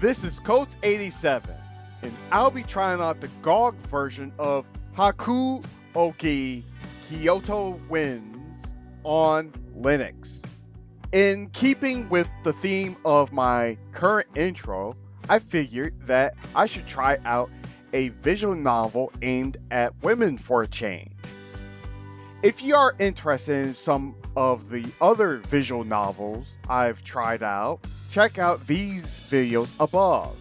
This is Coach87, and I'll be trying out the GOG version of Hakuoki Kyoto Winds on Linux. In keeping with the theme of my current intro, I figured that I should try out a visual novel aimed at women for a change. If you are interested in some of the other visual novels I've tried out, check out these videos above.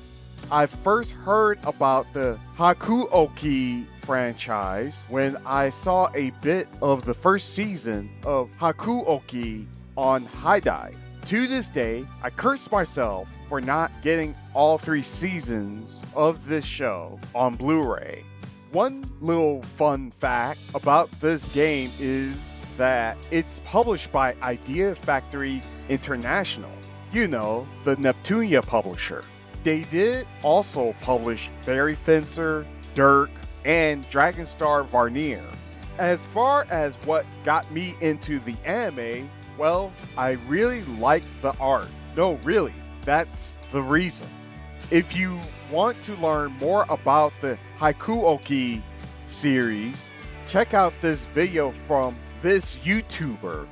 I first heard about the Hah-koo-OH-kee franchise when I saw a bit of the first season of Hah-koo-OH-kee on High Dive. To this day, I curse myself for not getting all 3 seasons of this show on Blu-ray. One little fun fact about this game is that it's published by Idea Factory International. You know, the Neptunia publisher. They did also publish Fairy Fencer, Dirk, and Dragonstar Varnier. As far as what got me into the anime, well, I really like the art. No, really, that's the reason. If you want to learn more about the Hakuoki series, check out this video from this YouTuber.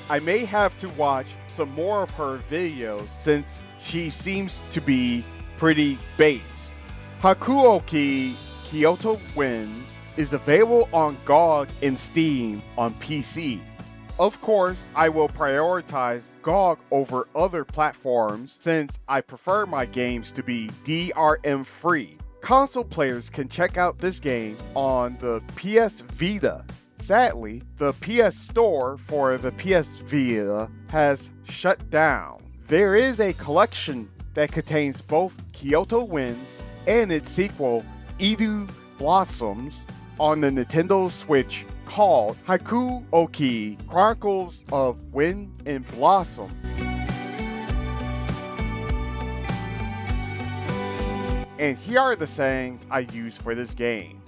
I may have to watch some more of her videos since she seems to be pretty based. Hakuoki Kyoto Winds is available on GOG and Steam on PC. Of course, I will prioritize GOG over other platforms since I prefer my games to be DRM free. Console players can check out this game on the PS Vita. Sadly, the PS Store for the PS Vita has shut down. There is a collection that contains both Kyoto Winds and its sequel, Edo Blossoms, on the Nintendo Switch called Hakuoki Chronicles of Wind and Blossom. And here are the settings I use for this game.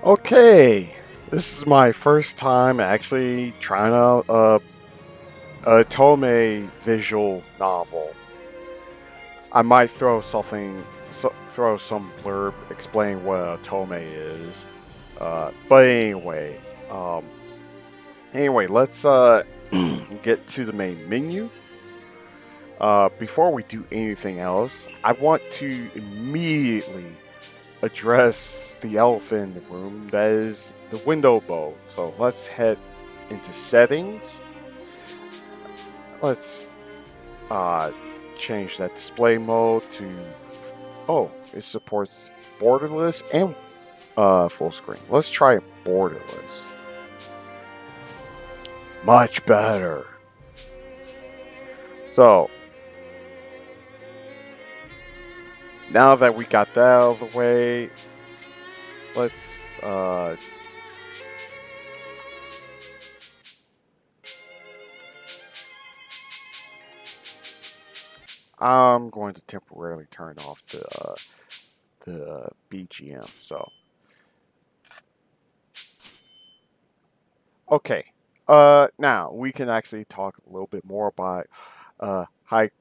Okay, this is my first time actually trying out a Otome visual novel. I might throw throw some blurb explaining what a Otome is. But anyway, um, let's get to the main menu. Before we do anything else, I want to immediately address the elephant in the room, that is the window mode. So let's head into settings. Let's change that display mode to, oh, it supports borderless and full screen. Let's try borderless. Much better. So now that we got that out of the way, let's I'm going to temporarily turn off the BGM. So okay, now we can actually talk a little bit more about high.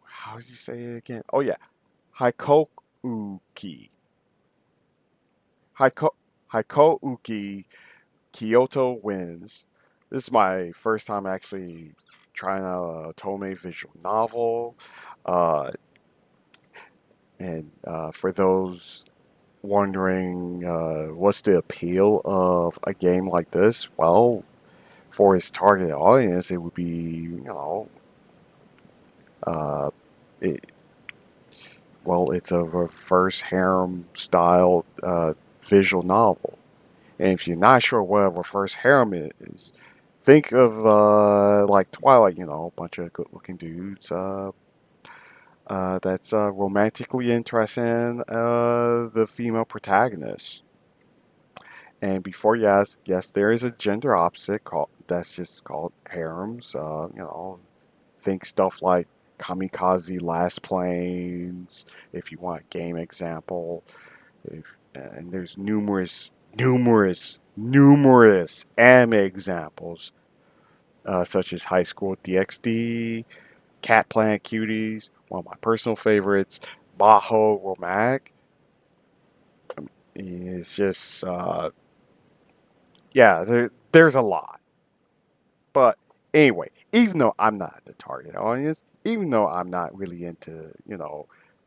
How did you say it again? Oh yeah, Hakuoki. Haiko Hakuoki Kyoto wins. This is my first time actually trying out a Otome visual novel. Uh, and for those wondering what's the appeal of a game like this, well, for its target audience, it would be, uh, it, well, it's a reverse harem style visual novel. And if you're not sure what a reverse harem is, think of like Twilight, a bunch of good looking dudes that's romantically interested in the female protagonist. And before you ask, yes, there is a gender opposite called that's just called harems. Think stuff like Kamikaze Last Planes, if you want a game example. If, and there's numerous anime examples, such as High School DxD, Cat Planet Cuties, one of my personal favorites, Mahoromatic. It's just, yeah, there's a lot. But anyway, even though I'm not the target audience, even though I'm not really into,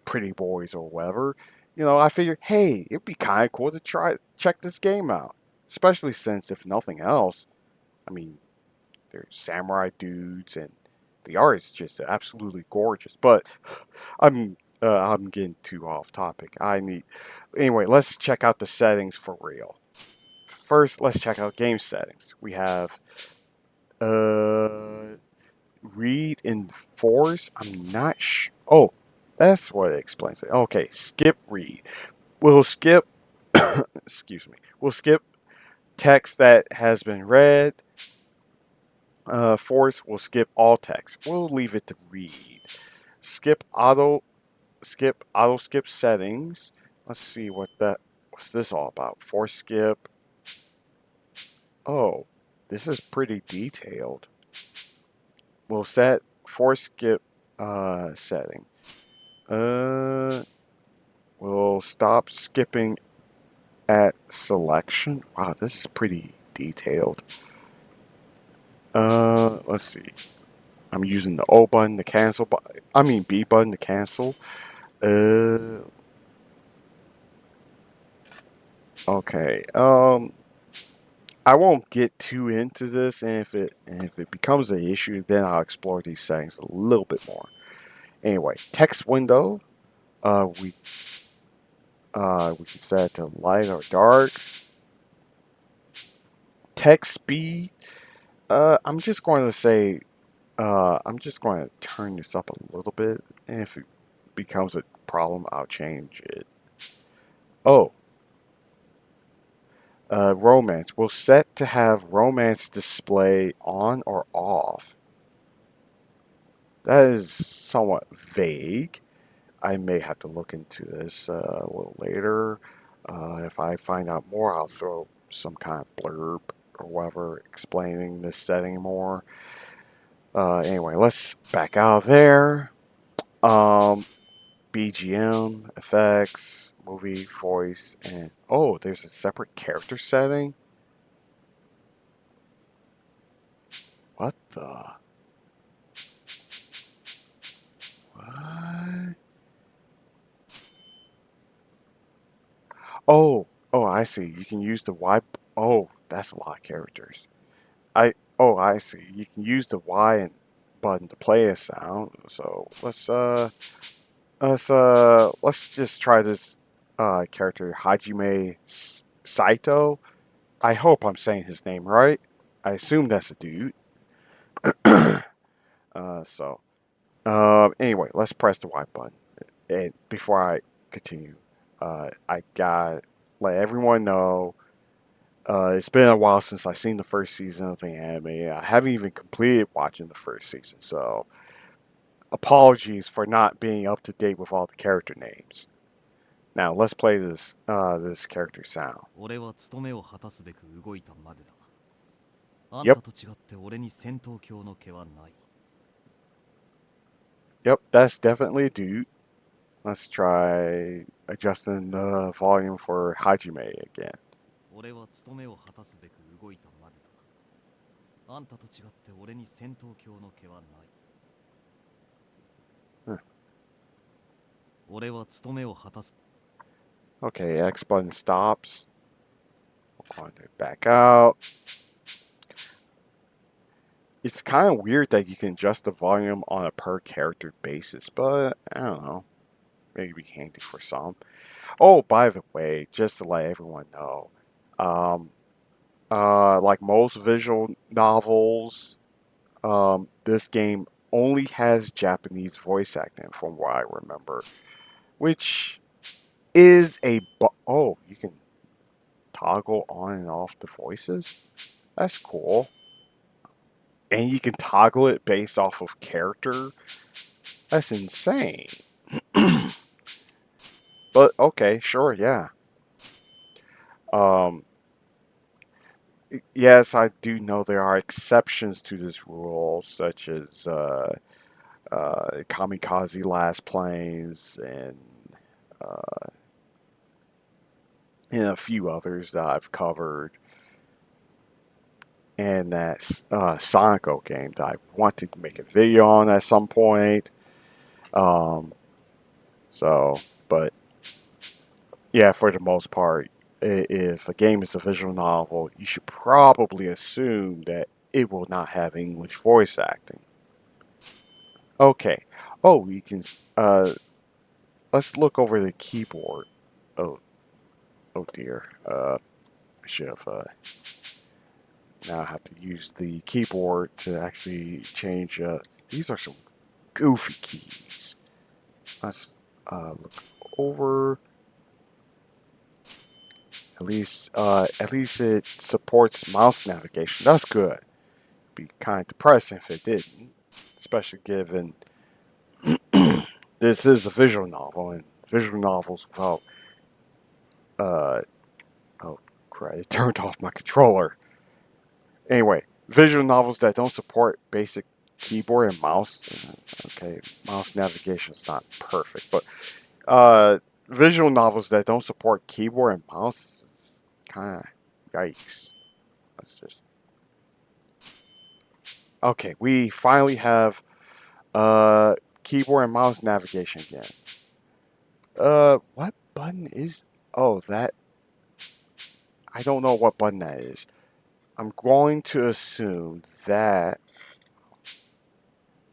pretty boys or whatever, I figured, hey, it'd be kind of cool to check this game out. Especially since, if nothing else, I mean, there's samurai dudes and the art is just absolutely gorgeous. But I'm getting too off topic. Anyway, let's check out the settings for real. First, let's check out game settings. We have uh read and force. I'm not sure. Oh, that's what it explains it. Okay, skip read. We'll skip. Excuse me. We'll skip text that has been read. Force. We'll skip all text. We'll leave it to read. Skip auto. Skip auto skip settings. Let's see what's this all about. Force skip. Oh, this is pretty detailed. We'll set force skip setting. Uh, we'll stop skipping at selection. Wow, this is pretty detailed. Let's see. I'm using the O button to cancel, B button to cancel. Uh, okay. I won't get too into this, and if it becomes an issue, then I'll explore these settings a little bit more. Anyway, text window. We we can set it to light or dark. Text speed. I'm just going to say, I'm just going to turn this up a little bit, and if it becomes a problem, I'll change it. Oh, romance. We'll set to have romance display on or off. That is somewhat vague. I may have to look into this a little later. If I find out more, I'll throw some kind of blurb or whatever explaining this setting more. Anyway, let's back out of there. BGM, effects, movie, voice, and oh, there's a separate character setting? What the? What? Oh, oh, I see. You can use the Y. Oh, that's a lot of characters. I see. You can use the Y and button to play a sound. So let's just try this character Hajime Saito. I hope I'm saying his name right. I assume that's a dude. So anyway, let's press the Y button. And before I continue, I got let everyone know. It's been a while since I've seen the first season of the anime. I haven't even completed watching the first season, so apologies for not being up to date with all the character names. Now let's play this character sound. 俺は務めを果たすべく動いたまでだ。あん Yep, たと違って俺に戦闘狂の気はない。 yep, that's definitely a dude. Let's try adjusting the volume for Hajime again. 俺は務めを果たすべく動いたまでだ。あんたと違って俺に戦闘狂の気はない。 俺は務めを果たす。 Okay, X button stops. We're going to back out. It's kind of weird that you can adjust the volume on a per character basis, but I don't know. Maybe be handy for some. Oh, by the way, just to let everyone know, um, like most visual novels, this game only has Japanese voice acting, from what I remember, which is oh, you can toggle on and off the voices. That's cool. And you can toggle it based off of character. That's insane. But okay, sure, yeah. Um, yes, I do know there are exceptions to this rule, such as Kamikaze Last Planes uh, and a few others that I've covered. And that Sonico game that I wanted to make a video on at some point. Um, but yeah, for the most part, if a game is a visual novel, you should probably assume that it will not have English voice acting. Okay. Oh, you can. Let's look over the keyboard. Oh, oh dear. I should have. Now I have to use the keyboard to actually change. These are some goofy keys. Let's look over. At least it supports mouse navigation. That's good. Be kind of depressing if it didn't, especially given this is a visual novel, and visual novels without oh crap! It turned off my controller. Anyway, visual novels that don't support basic keyboard and mouse. Okay, mouse navigation is not perfect, but visual novels that don't support keyboard and mouse, it's kind of yikes. Let's just okay. We finally have keyboard and mouse navigation again. What button is? Oh, that I don't know what button that is. I'm going to assume that.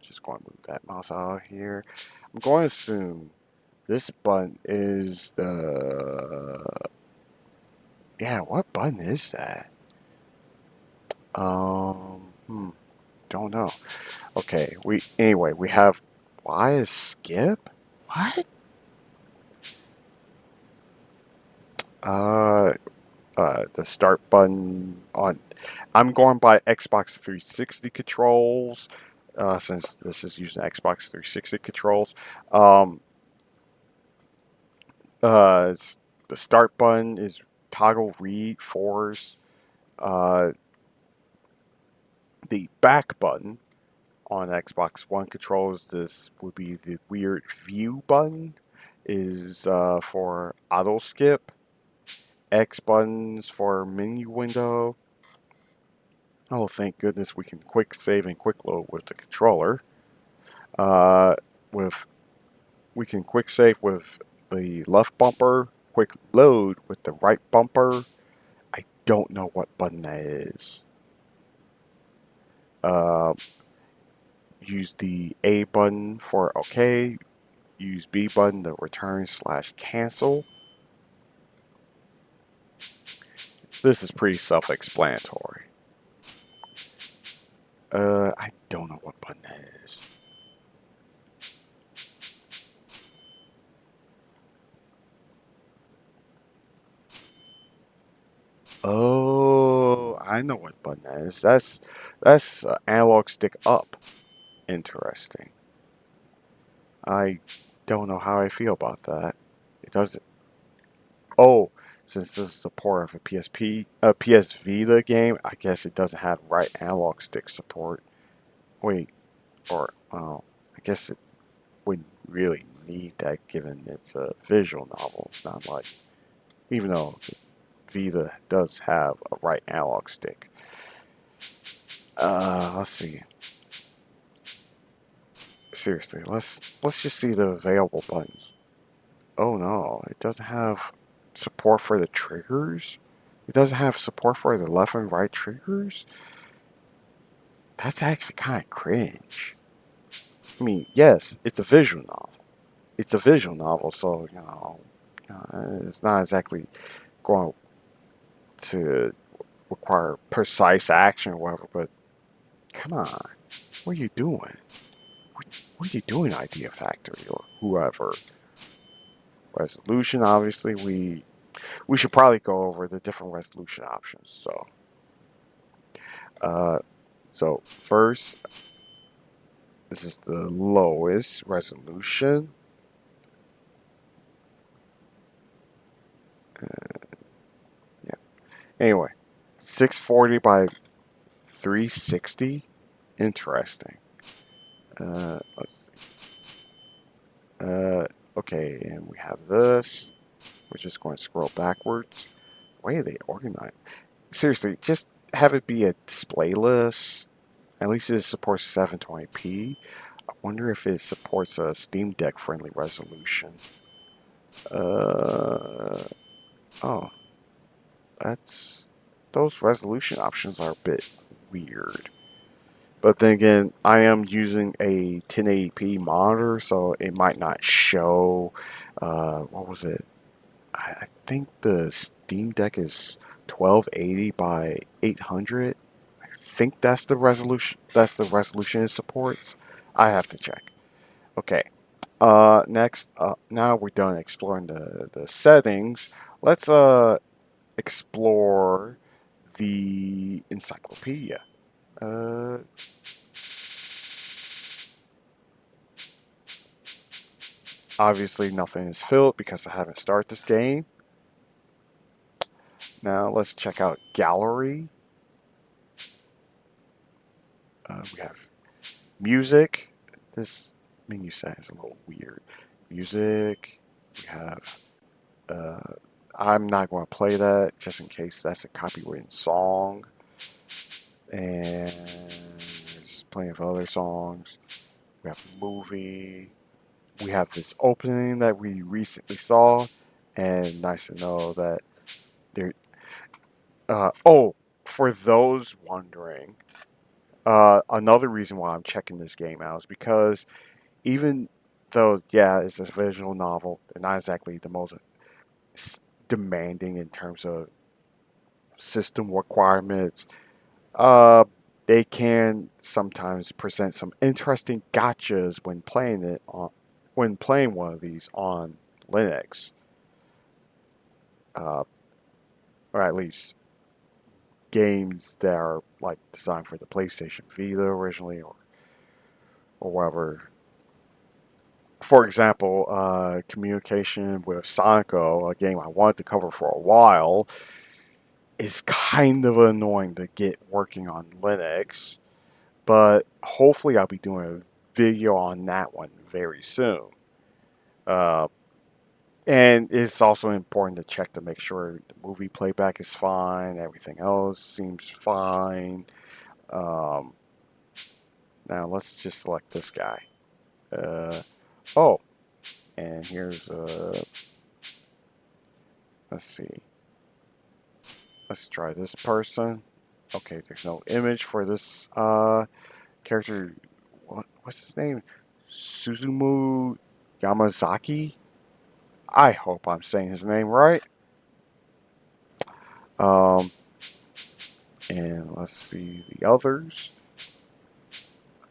Just going to move that mouse out here. I'm going to assume this button is the. Yeah, what button is that? Don't know. Okay, we have Y is skip? What? Uh the start button on I'm going by Xbox 360 controls, since this is using Xbox 360 controls. Um the start button is toggle read force. The back button on Xbox One controls this would be the weird view button is for auto skip. X buttons for menu window. Oh, thank goodness we can quick save and quick load with the controller. With we can quick save with the left bumper, quick load with the right bumper. I don't know what button that is. Use the A button for OK. Use B button to return/cancel. This is pretty self-explanatory. I don't know what button that is. Oh, I know what button that is. That's analog stick up. Interesting. I don't know how I feel about that. It doesn't. Oh, since this is the port of a PS Vita game, I guess it doesn't have right analog stick support. Wait, or oh, I guess it wouldn't really need that given it's a visual novel. It's not like, even though Vita does have a right analog stick. Let's see. Seriously, let's just see the available buttons. Oh no, it doesn't have support for the triggers. It doesn't have support for the left and right triggers. That's actually kind of cringe. I mean, yes, it's a visual novel. It's a visual novel, so it's not exactly going to require precise action or whatever. But come on, what are you doing? What are you doing, Idea Factory or whoever? Resolution, obviously, we should probably go over the different resolution options. So first, this is the lowest resolution. Yeah. Anyway, 640 by 360. Interesting. Let's see. Okay, and we have this. We're just going to scroll backwards. Why are they organized? Seriously, just have it be a display list. At least it supports 720p. I wonder if it supports a Steam Deck friendly resolution. Oh, those resolution options are a bit weird. But then again, I am using a 1080p monitor, so it might not show. What was it? I think the Steam Deck is 1280 by 800. I think that's the resolution. That's the resolution it supports. I have to check. Okay. Next, now we're done exploring the settings. Let's explore the encyclopedia. Uh, Obviously, nothing is filled because I haven't started this game. Now let's check out gallery. We have music. This menu set is a little weird. Music. We have. Uh, I'm not going to play that just in case that's a copyrighted song. And there's plenty of other songs. We have movie. We have this opening that we recently saw, and nice to know that there. For those wondering, another reason why I'm checking this game out is because even though, yeah, it's a visual novel, they're not exactly the most demanding in terms of system requirements. Uh, they can sometimes present some interesting gotchas when playing one of these on Linux, uh, or at least games that are like designed for the PlayStation Vita originally, or whatever. for example, communication with Sonico, a game I wanted to cover for a while, is kind of annoying to get working on Linux. But hopefully I'll be doing a video on that one very soon. And it's also important to check to make sure the movie playback is fine, everything else seems fine. Now let's just select this guy. Oh, and here's let's see. Let's try this person. Okay, there's no image for this character. What's his name? Suzumu Yamazaki? I hope I'm saying his name right. And let's see the others.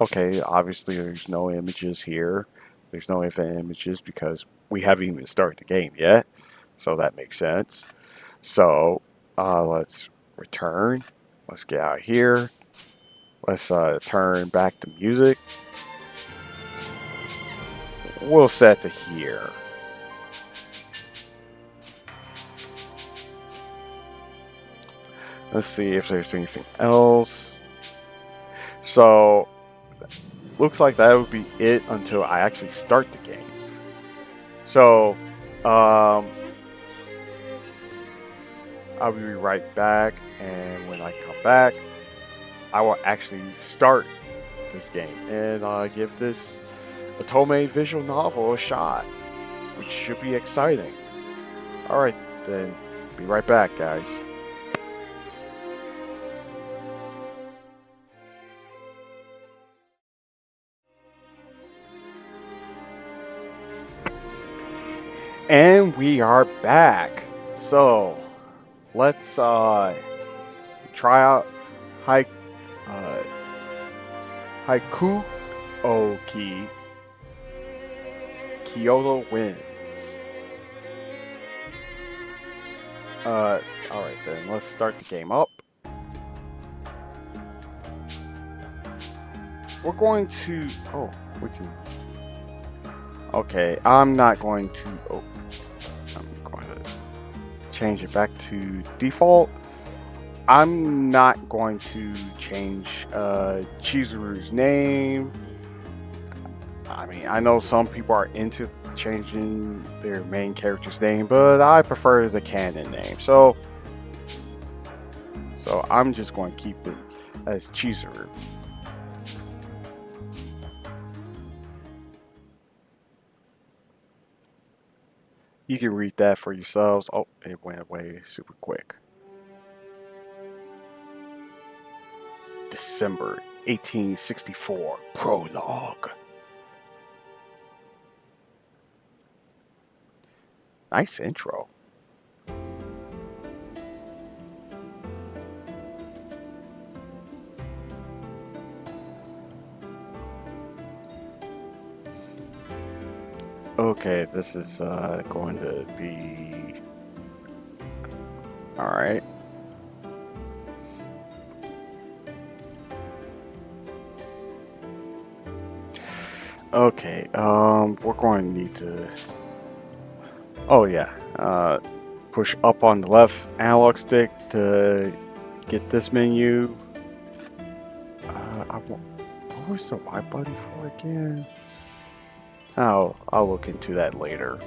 Okay, obviously there's no images here. There's no event images because we haven't even started the game yet. So that makes sense. So let's return. Let's get out of here. Let's turn back to music. We'll set to here. Let's see if there's anything else. So, looks like that would be it until I actually start the game. So, I'll be right back, and when I come back, I will actually start this game and give this Otome visual novel a shot, which should be exciting. Alright, then, be right back, guys. And we are back. So, let's try out hah-koo-OH-kee Kyoto Wins. Alright then, let's start the game up. We're going to... Oh, we can... Okay, I'm not going to... Oh, I'm going to change it back to default. I'm not going to change Chizuru's name. I mean, I know some people are into changing their main character's name, but I prefer the canon name. So I'm just going to keep it as Chizuru. You can read that for yourselves. Oh, it went away super quick. December 1864 prologue. Nice intro. Okay, this is going to be... Alright. Okay, we're going to need to... Oh yeah, push up on the left analog stick to get this menu. What was the Y button for again? I'll look into that later.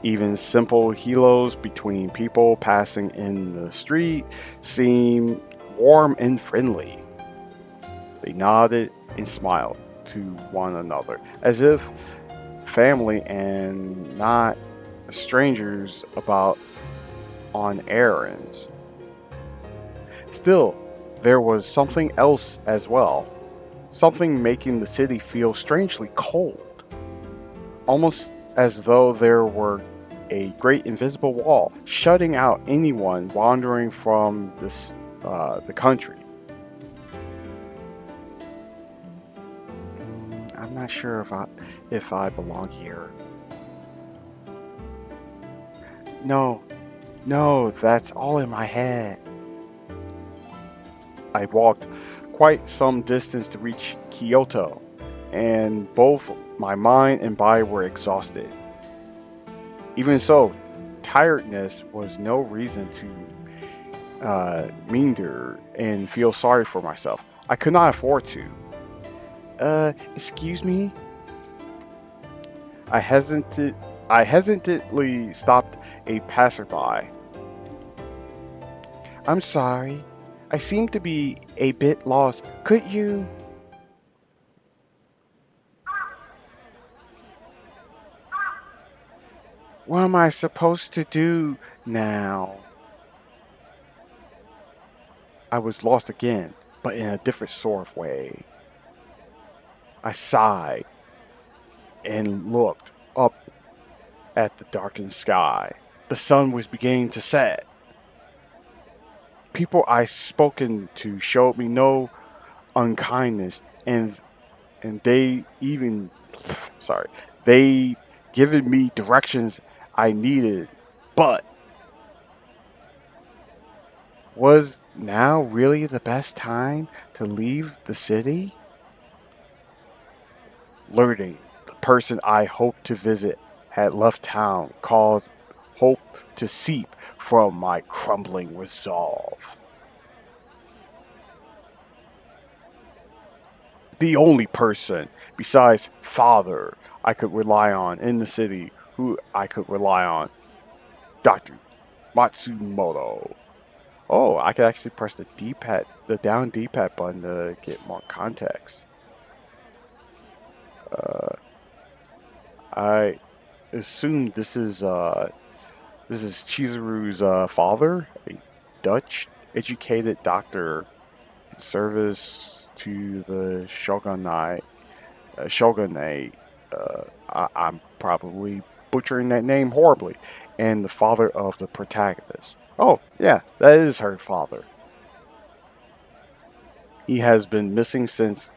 Even simple helos between people passing in the street seem warm and friendly. They nodded and smiled to one another, as if family and not strangers about on errands. Still, there was something else as well. Something making the city feel strangely cold. Almost as though there were a great invisible wall shutting out anyone wandering from the country. I'm not sure if I belong here. No, that's all in my head. I walked quite some distance to reach Kyoto, and both my mind and body were exhausted. Even so, tiredness was no reason to meander and feel sorry for myself. I could not afford to. Excuse me? I hesitantly stopped a passerby. I'm sorry. I seem to be a bit lost. Could you... What am I supposed to do now? I was lost again, but in a different sort of way. I sighed and looked up at the darkened sky. The sun was beginning to set. People I spoken to showed me no unkindness, and they even, sorry, they given me directions I needed. But was now really the best time to leave the city? Learning the person I hoped to visit had left town caused hope to seep from my crumbling resolve. The only person besides father I could rely on in the city who I could rely on, Dr. Matsumoto. Oh, I could actually press the D-pad, the down D-pad button to get more context. I assume this is Chizuru's father, a Dutch educated doctor in service to the shogunate. I'm probably butchering that name horribly, and the father of the protagonist. Oh, yeah, that is her father. He has been missing since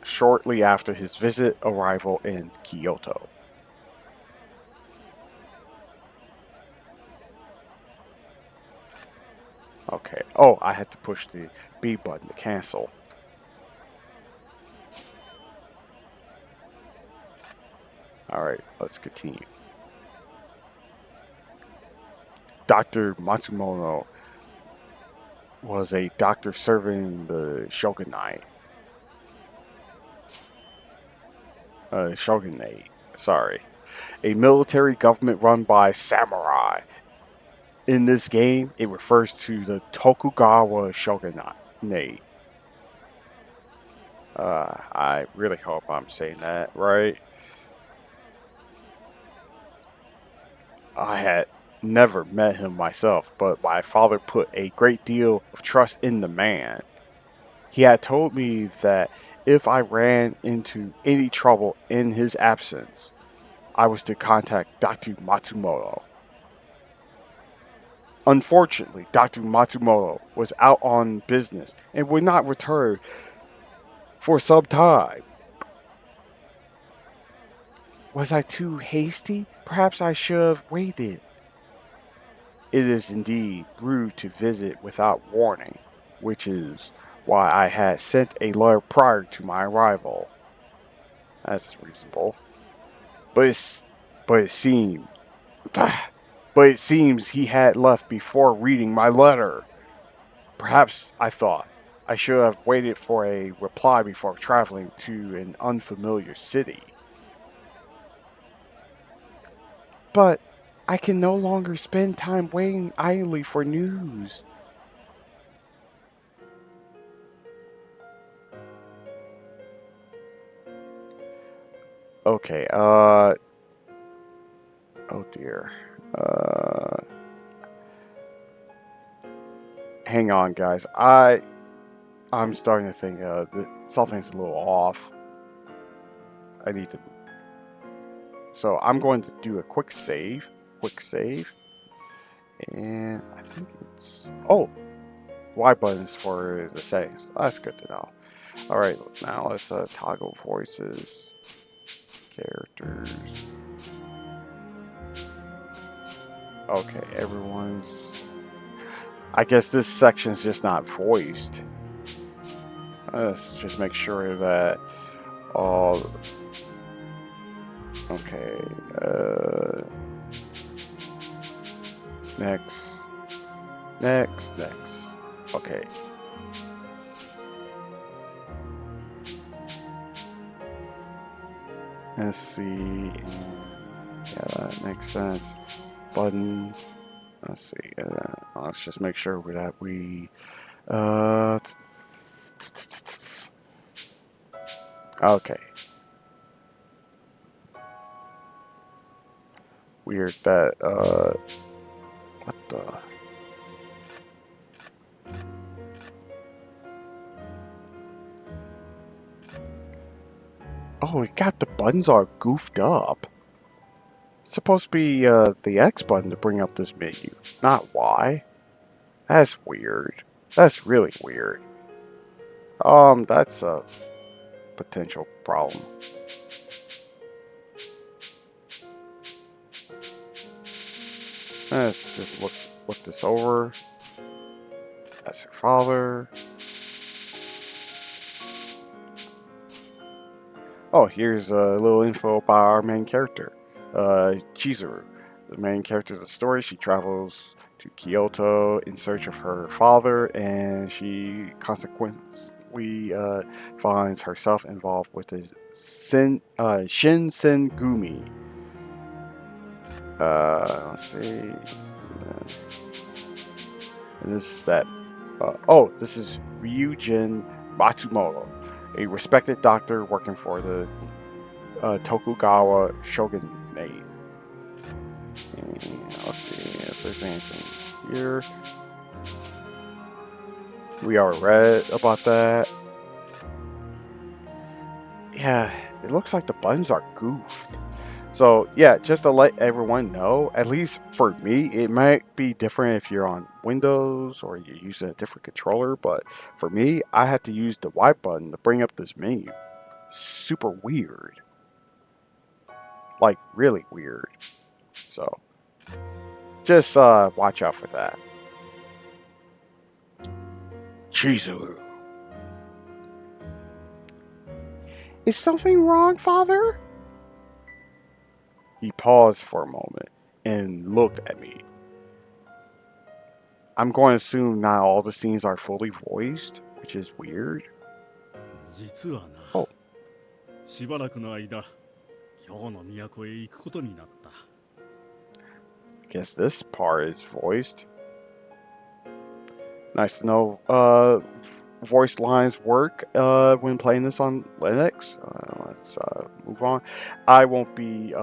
shortly after his visit arrival in Kyoto. Okay. Oh, I had to push the B button to cancel. Alright, let's continue. Dr. Matsumoto was a doctor serving the shogunate, sorry, a military government run by samurai. In this game, it refers to the Tokugawa shogunate. I really hope I'm saying that right. I had never met him myself, but my father put a great deal of trust in the man. He had told me that if I ran into any trouble in his absence, I was to contact Dr. Matsumoto. Unfortunately, Dr. Matsumoto was out on business and would not return for some time. Was I too hasty? Perhaps I should have waited. It is indeed rude to visit without warning, which is why I had sent a letter prior to my arrival. That's reasonable. But but it seemed but it seems he had left before reading my letter. Perhaps, I thought, I should have waited for a reply before traveling to an unfamiliar city. But I can no longer spend time waiting idly for news. Okay, oh dear. Hang on, guys. I'm starting to think something's a little off. I need to. So I'm going to do a quick save. And I think it's Y buttons for the settings. That's good to know. All right, now let's toggle voices, characters. Okay, everyone's. I guess this section's just not voiced. Let's just make sure that all. Okay. Next. Okay. Let's see. Yeah, that makes sense. Button. Let's see. Let's just make sure that we. Okay. Weird that. What the. Oh, we got the buttons all goofed up. It's supposed to be the X button to bring up this menu, not Y. That's weird. That's really weird. That's a potential problem. Let's just look this over. That's her father. Oh, here's a little info about our main character, Chizuru. The main character of the story. She travels to Kyoto in search of her father, and she consequently finds herself involved with the Shinsengumi. Let's see. And this is that. This is Ryujin Matsumoto, a respected doctor working for the Tokugawa shogunate. And let's see if there's anything here. We already read about that. Yeah, it looks like the buttons are goofed. So yeah, just to let everyone know, at least for me, it might be different if you're on Windows or you're using a different controller, but for me, I had to use the Y button to bring up this menu. Super weird. Like, really weird. So, just watch out for that. Chizuru. Is something wrong, Father? He paused for a moment and looked at me. I'm going to assume not all the scenes are fully voiced, which is weird. 実はな、Oh. しばらくの間、京の都へ行くことになった。I guess this part is voiced. Nice to know voice lines work when playing this on Linux. Let's move on. I won't be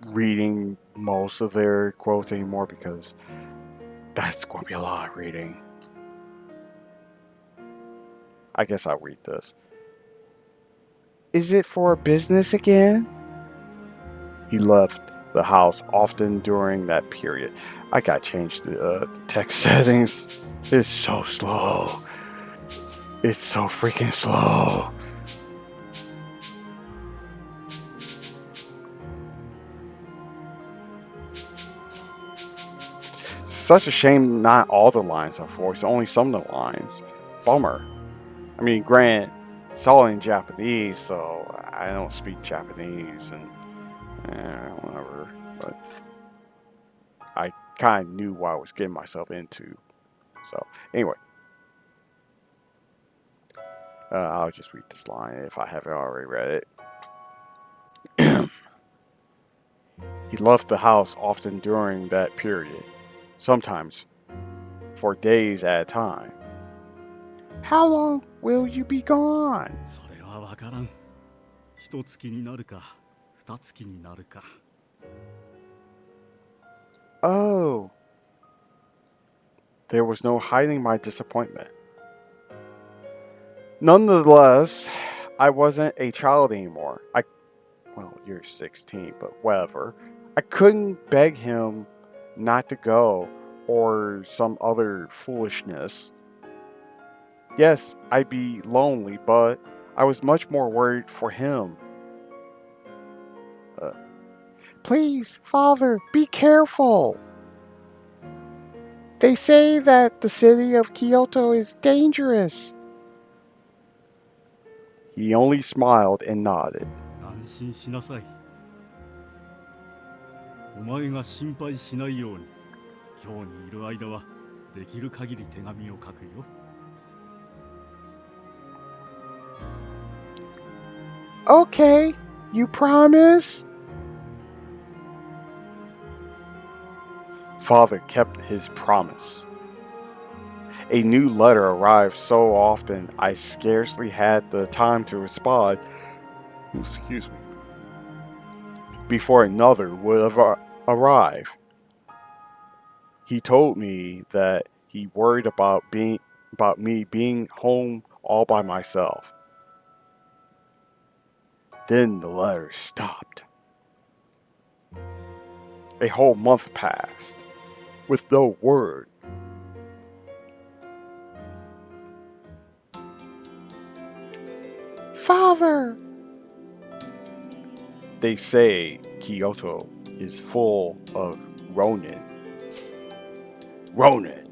reading most of their quotes anymore because that's going to be a lot of reading. I guess I'll read this. Is it for business again? He left the house often during that period. I gotta change the text settings. It's so slow. It's so freaking slow. Such a shame not all the lines are voiced, only some of the lines. Bummer. I mean, granted, it's all in Japanese, so I don't speak Japanese and whatever, but I kind of knew what I was getting myself into. So, anyway. I'll just read this line if I haven't already read it. He left the house often during that period, sometimes for days at a time. How long will you be gone? それはわからん。一月になるか、二月になるか。Oh. There was no hiding my disappointment. Nonetheless, I wasn't a child anymore. Well, you're 16, but whatever. I couldn't beg him not to go or some other foolishness. Yes, I'd be lonely, but I was much more worried for him. Please, Father, be careful. They say that the city of Kyoto is dangerous. He only smiled and nodded. 安心しなさい。お前が心配しないように、今日にいる間はできる限り手紙を書くよ。Okay, you promise? Father kept his promise. A new letter arrived so often I scarcely had the time to respond. Excuse me. Before another would arrive. He told me that he worried about me being home all by myself. Then the letter stopped. A whole month passed, with no word. Father! They say Kyoto is full of Ronin. Ronin!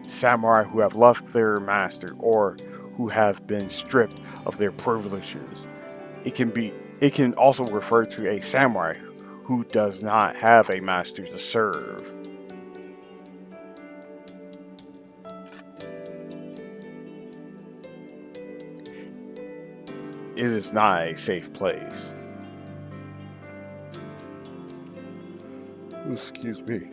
Samurai who have left their master or who have been stripped of their privileges. It can also refer to a samurai who does not have a master to serve. It is not a safe place. Excuse me.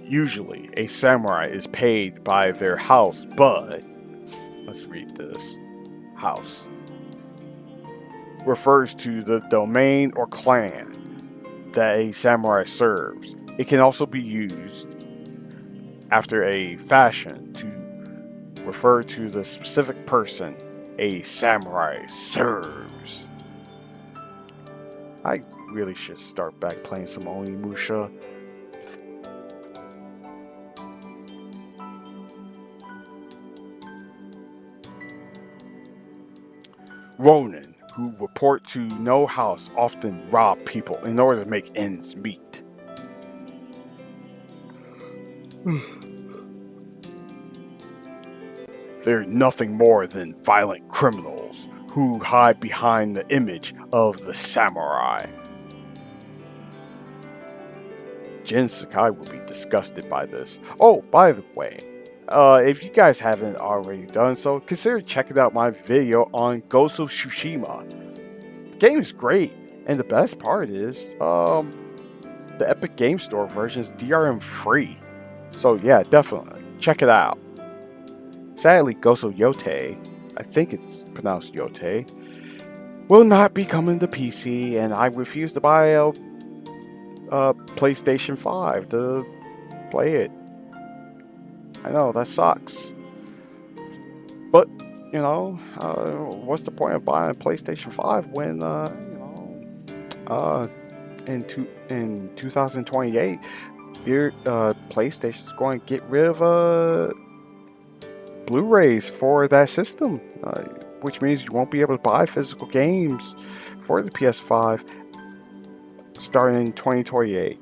Usually, a samurai is paid by their house, but let's read this. House refers to the domain or clan that a samurai serves. It can also be used after a fashion to refer to the specific person a samurai serves. I really should start back playing some Onimusha. Ronin, who report to no house, often rob people in order to make ends meet. They're nothing more than violent criminals who hide behind the image of the samurai. Jin Sakai will be disgusted by this. Oh, by the way, if you guys haven't already done so, consider checking out my video on Ghost of Tsushima. The game is great, and the best part is, the Epic Game Store version is DRM free. So yeah, definitely, check it out. Sadly, Ghost of Yote, I think it's pronounced Yote, will not be coming to PC, and I refuse to buy a PlayStation 5 to play it. I know, that sucks. But, you know, what's the point of buying a PlayStation 5 when, in 2028, PlayStation's going to get rid of Blu-rays for that system, which means you won't be able to buy physical games for the PS5 starting in 2028.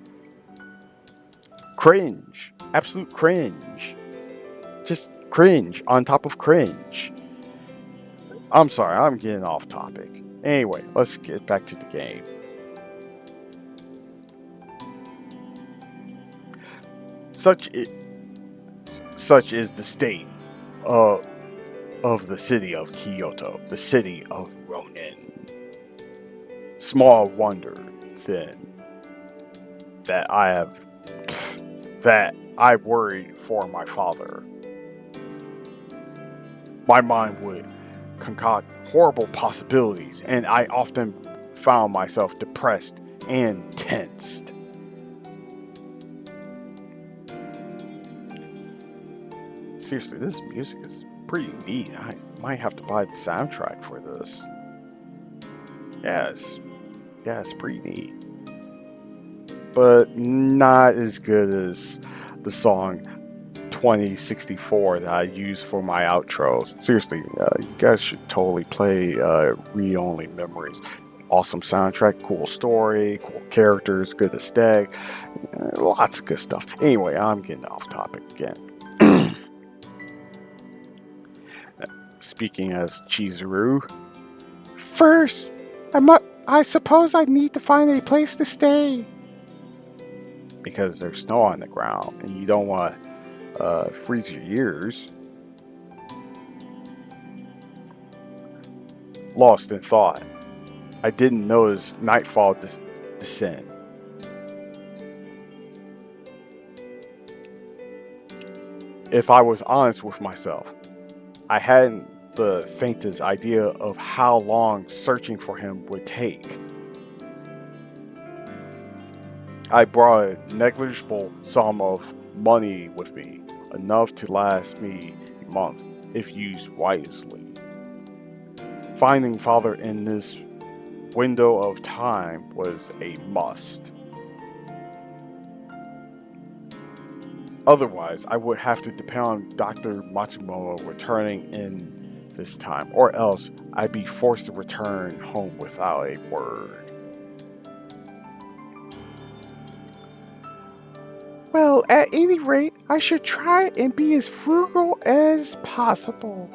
Cringe. Absolute cringe. Just cringe on top of cringe. I'm sorry, I'm getting off topic. Anyway, let's get back to the game. Such is the state of the city of Kyoto, the city of Ronin. Small wonder, then, that I worried for my father. My mind would concoct horrible possibilities, and I often found myself depressed and tensed. Seriously, this music is pretty neat. I might have to buy the soundtrack for this. Yes, it's pretty neat. But not as good as the song 2064 that I use for my outros. Seriously, you guys should totally play Read Only Memories. awesome soundtrack, cool story, cool characters, good aesthetic, lots of good stuff. Anyway, I'm getting off topic again. Speaking as Chizuru, first, I suppose I need to find a place to stay. Because there's snow on the ground and you don't want to freeze your ears. Lost in thought. I didn't notice nightfall descend. If I was honest with myself, I hadn't the faintest idea of how long searching for him would take. I brought a negligible sum of money with me, enough to last me a month if used wisely. Finding father in this window of time was a must. Otherwise, I would have to depend on Dr. Matsumoto returning in this time, or else I'd be forced to return home without a word. Well, at any rate, I should try and be as frugal as possible.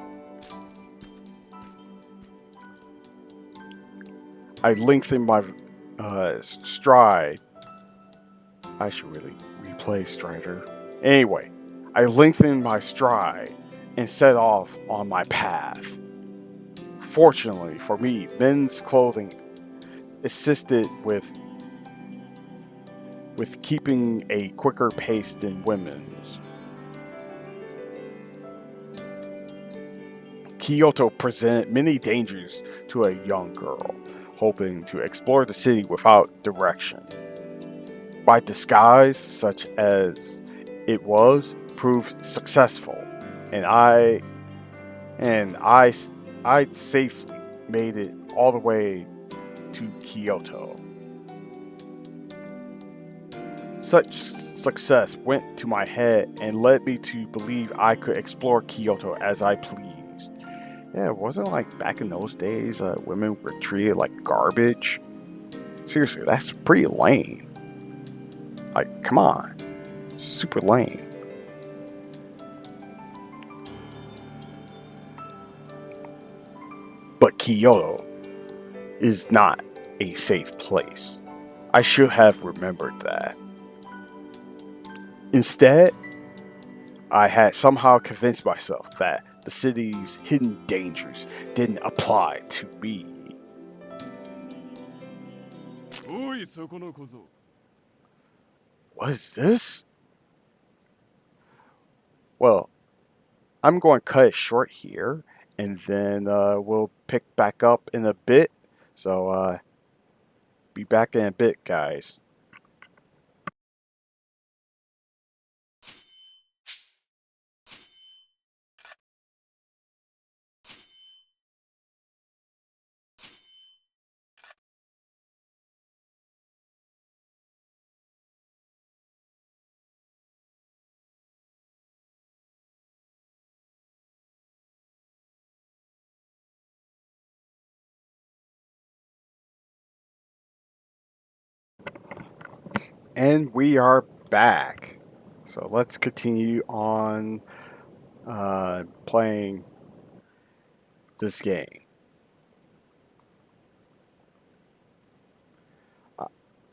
I lengthened my stride. I should really replay Strider. Anyway, I lengthened my stride and set off on my path. Fortunately for me, men's clothing assisted with keeping a quicker pace than women's. Kyoto presented many dangers to a young girl, hoping to explore the city without direction. By disguise, such as it was, proved successful, and I safely made it all the way to Kyoto. Such success went to my head and led me to believe I could explore Kyoto as I pleased. Yeah, it wasn't like back in those days women were treated like garbage. Seriously, that's pretty lame. Like, come on. Super lame. But Kyoto is not a safe place. I should have remembered that. Instead, I had somehow convinced myself that the city's hidden dangers didn't apply to me. What is this? Well, I'm going to cut it short here, and then we'll pick back up in a bit. So, be back in a bit, guys. And we are back. So let's continue on playing this game.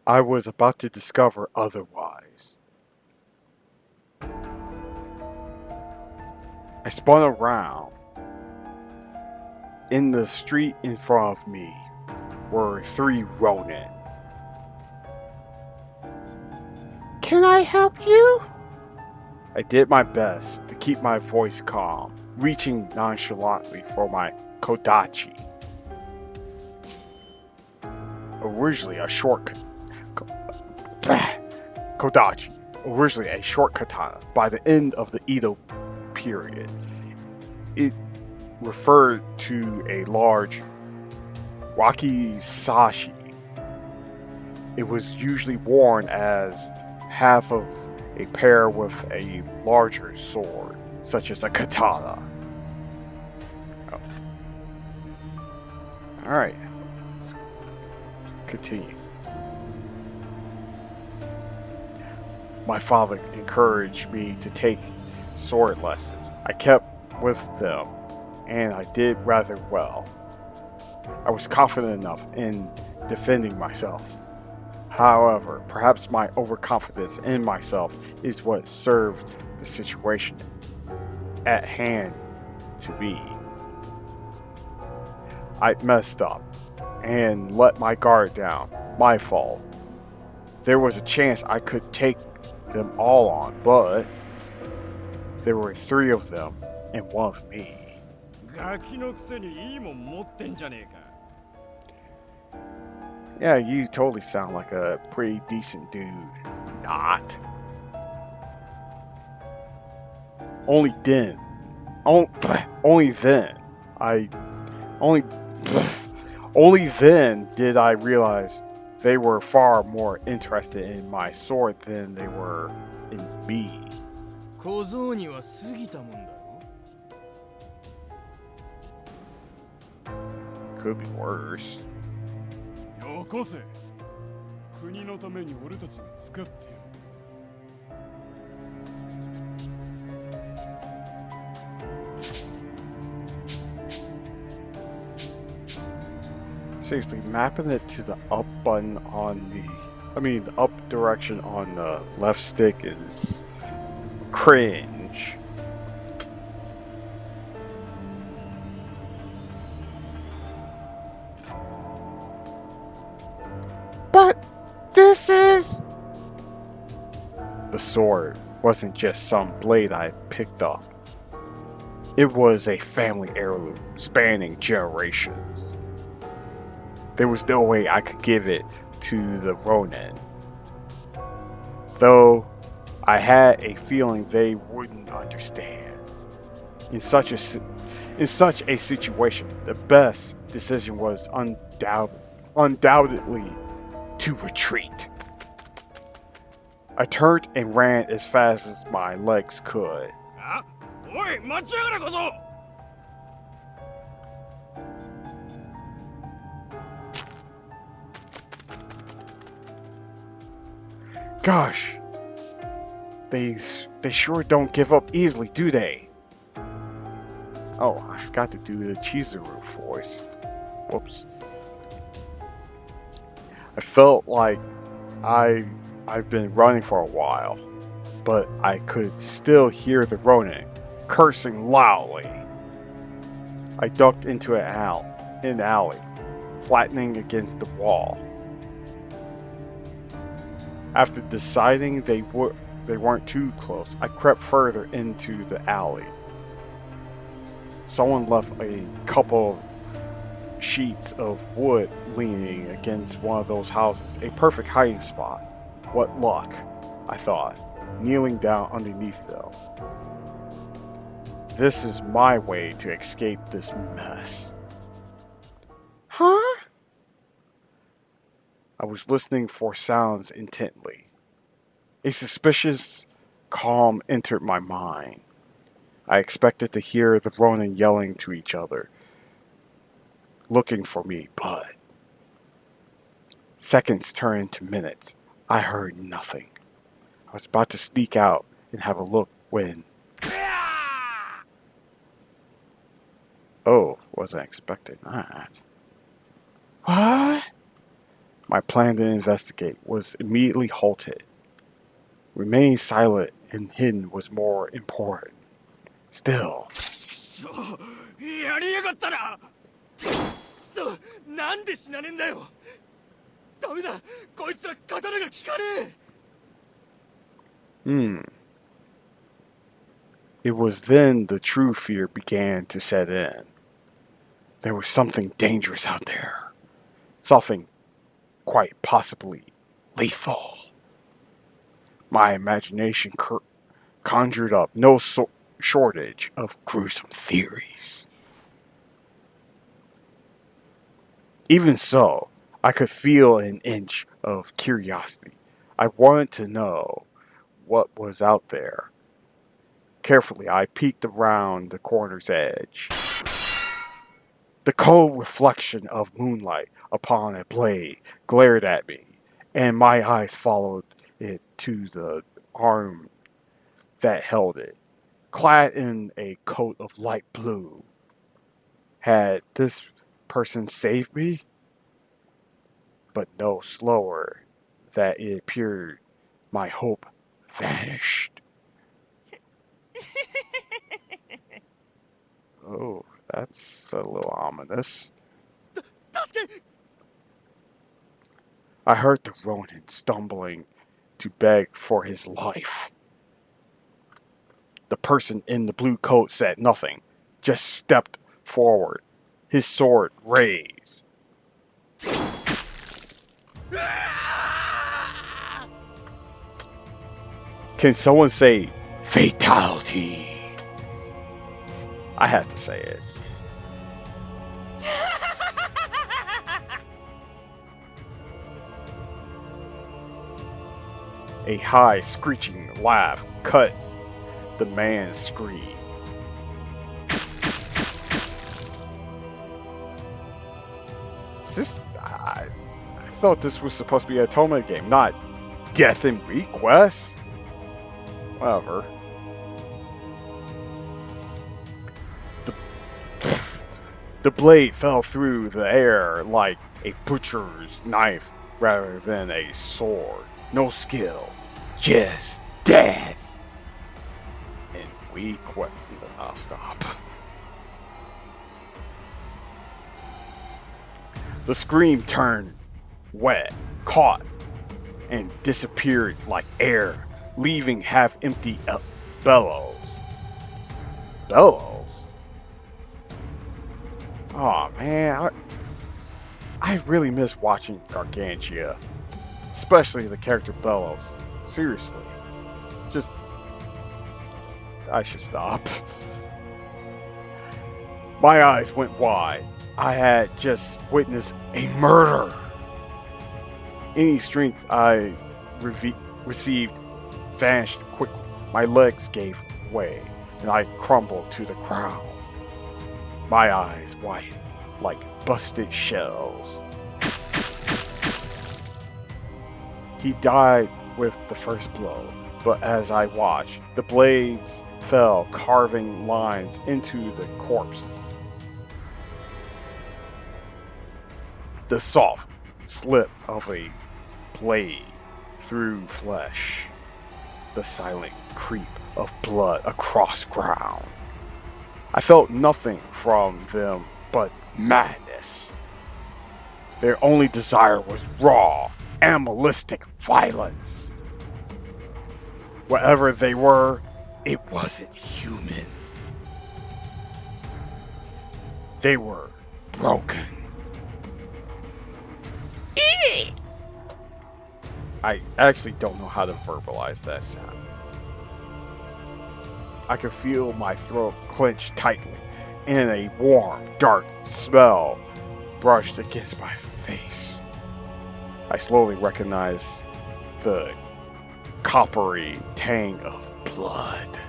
I was about to discover otherwise. I spun around. In the street in front of me were 3 Ronin. Can I help you? I did my best to keep my voice calm, reaching nonchalantly for my kodachi. Originally a short kodachi, originally a short katana. By the end of the Edo period, it referred to a large wakizashi. It was usually worn as half of a pair with a larger sword, such as a katana. Oh. Alright. continue. My father encouraged me to take sword lessons. I kept with them, and I did rather well. I was confident enough in defending myself. However, perhaps my overconfidence in myself is what served the situation at hand to be. I messed up and let my guard down. My fault. There was a chance I could take them all on, but there were 3 of them and 1 of me. ガキのくせにいいもん持ってんじゃねえか。 Yeah, you totally sound like a pretty decent dude. Not. Only then. Only then. Only then did I realize they were far more interested in my sword than they were in me. 小僧には過ぎたもんだろ。 Could be worse. よこせ。国のために俺たちが使ってやる。 Seriously, mapping it to the up button on the up direction on the left stick is cringe. But this is... The sword wasn't just some blade I picked up. It was a family heirloom spanning generations. There was no way I could give it to the Ronin. Though I had a feeling they wouldn't understand. In such a situation, the best decision was undoubtedly to retreat. I turned and ran as fast as my legs could. あ、おい、待ちやがれ小僧。 Gosh, they sure don't give up easily, do they? Oh, I forgot to do the Chizuru voice. Whoops. I felt like I've been running for a while, but I could still hear the Ronin cursing loudly. I ducked into an alley, flattening against the wall. After deciding they weren't too close, I crept further into the alley. Someone left a couple of sheets of wood leaning against one of those houses. A perfect hiding spot. What luck, I thought, kneeling down underneath them. This is my way to escape this mess. Huh? I was listening for sounds intently. A suspicious calm entered my mind. I expected to hear the Ronin yelling to each other, looking for me, but seconds turned into minutes. I heard nothing. I was about to sneak out and have a look when... Oh, wasn't expecting that. What? My plan to investigate was immediately halted. Remaining silent and hidden was more important. Still. やりやがったな。くそ、なんで死なねえんだよ。ダメだ、こいつら刀が効かねえ。It was then the true fear began to set in. There was something dangerous out there. Something quite possibly lethal. My imagination conjured up no shortage of gruesome theories. Even so, I could feel an inch of curiosity. I wanted to know what was out there. Carefully, I peeked around the corner's edge. The cold reflection of moonlight upon a blade glared at me, and my eyes followed it to the arm that held it, clad in a coat of light blue. Had this person saved me? But no slower that it appeared, my hope vanished. Oh, that's a little ominous. 助け I heard the Ronin stumbling to beg for his life. The person in the blue coat said nothing, just stepped forward, his sword raised. Can someone say fatality? I have to say it. A high, screeching laugh cut the man's scream. I thought this was supposed to be a Otome game, not Death and Request. Whatever. The blade fell through the air like a butcher's knife rather than a sword. No skill, just death. And we quit. I'll stop. The scream turned wet, caught, and disappeared like air, leaving half-empty bellows. Bellows? Oh man, I really miss watching Gargantia. Especially the character Bellows. Seriously. Just... I should stop. My eyes went wide. I had just witnessed a murder. Any strength I received vanished quickly. My legs gave way, and I crumbled to the ground. My eyes widened like busted shells. He died with the first blow, but as I watched, the blades fell, carving lines into the corpse. The soft slip of a blade through flesh. The silent creep of blood across ground. I felt nothing from them but madness. Their only desire was raw, animalistic violence. Whatever they were, it wasn't human. They were broken. I actually don't know how to verbalize that sound. I could feel my throat clench tightly, and a warm, dark smell brushed against my face. I slowly recognized the coppery tang of blood.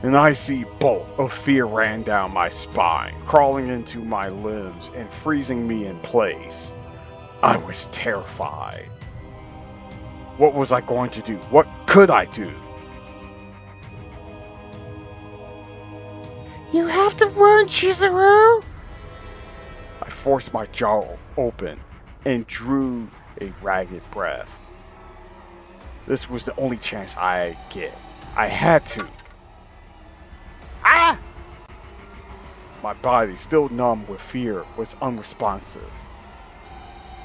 An icy bolt of fear ran down my spine, crawling into my limbs and freezing me in place. I was terrified. What was I going to do? What could I do? You have to run, Chizuru! I forced my jaw open and drew a ragged breath. This was the only chance I'd get. I had to. Ah! My body, still numb with fear, was unresponsive.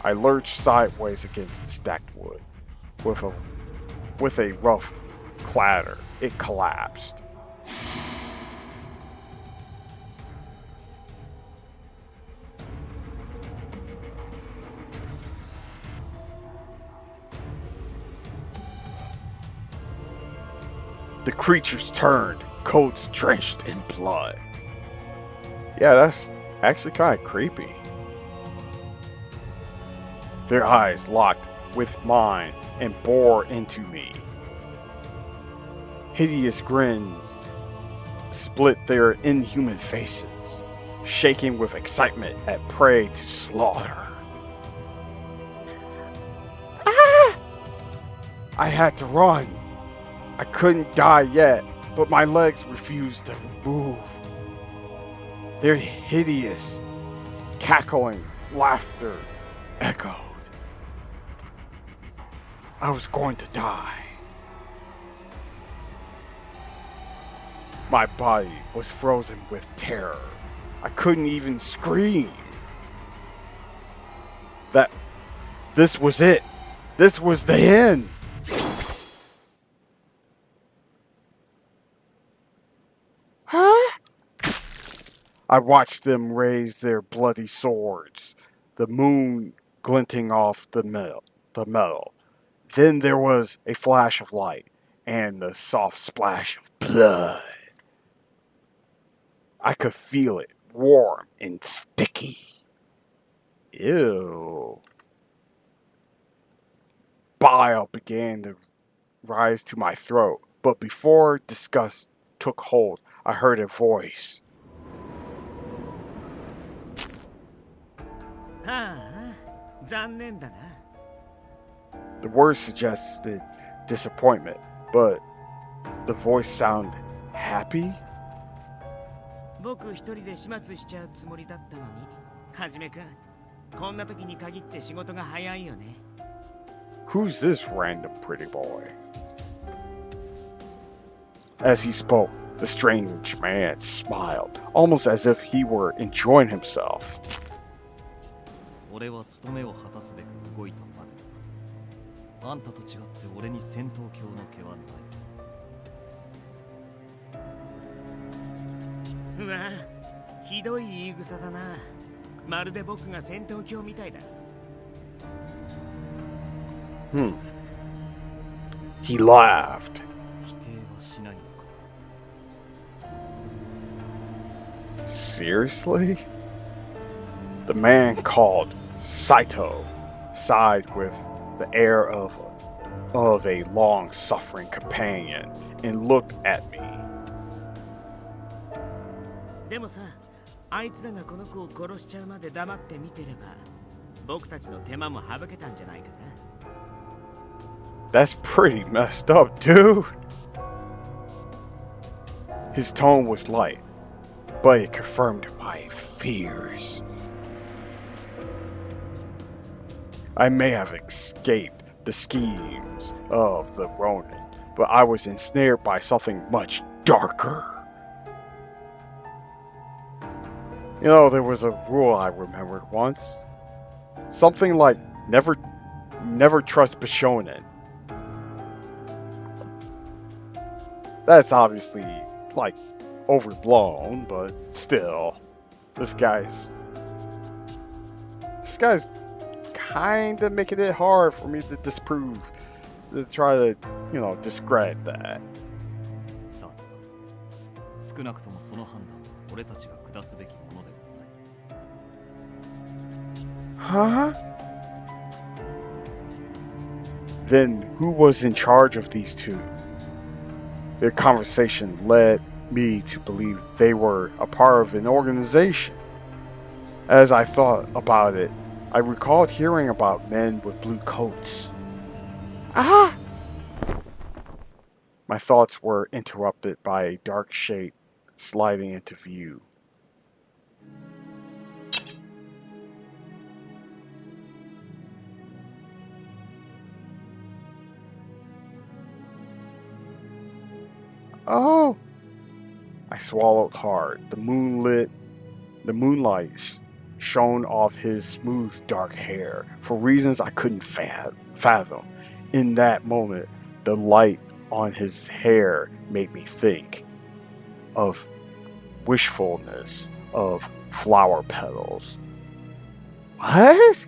I lurched sideways against the stacked wood. With a rough clatter, it collapsed. The creatures turned, coats drenched in blood. Yeah, that's actually kind of creepy. Their eyes locked with mine and bore into me. Hideous grins split their inhuman faces. shaking with excitement at prey to slaughter. Ah! I had to run. I couldn't die yet, but my legs refused to move. Their hideous, cackling laughter echoed. I was going to die. My body was frozen with terror. I couldn't even scream. This was it. This was the end. Huh? I watched them raise their bloody swords, the moon glinting off the metal. Then there was a flash of light and the soft splash of blood. I could feel it, warm and sticky. Ew. Bile began to rise to my throat, but before disgust took hold, I heard a voice. The words suggested disappointment, but the voice sounded happy. 僕一人で始末しちゃうつもりだったのに、はじめくん、こんな時に限って仕事が早いよね。Who's this random pretty boy? As he spoke, the strange man smiled, almost as if he were enjoying himself. 俺は務めを果たすべく動いたまでだ。あんたと違って俺に戦闘狂の毛はない。うわ、ひどい言い草だな。まるで僕が戦闘狂みたいだ。He laughed. 否定はしないのか。Seriously? The man called Saito sighed with the air of a long-suffering companion and looked at me. でもさ、あいつらがこの子を殺しちゃうまで黙って見てれば、僕たちの手間も省けたんじゃないかな。That's pretty messed up, dude. His tone was light, but it confirmed my fears. I may have escaped the schemes of the Ronin, but I was ensnared by something much darker. You know, there was a rule I remembered once. Something like never trust Bishonen. That's obviously like overblown, but still, this guy's kind of making it hard for me to try to, discredit that. さあ、少なくともその判断は俺たちが下すべきものではない。Huh? Then who was in charge of these two? Their conversation led me to believe they were a part of an organization. As I thought about it, I recalled hearing about men with blue coats. Ah! My thoughts were interrupted by a dark shape sliding into view. Oh! I swallowed hard. The moonlight shone off his smooth dark hair for reasons I couldn't fathom. In that moment, the light on his hair made me think of wishfulness, of flower petals. What?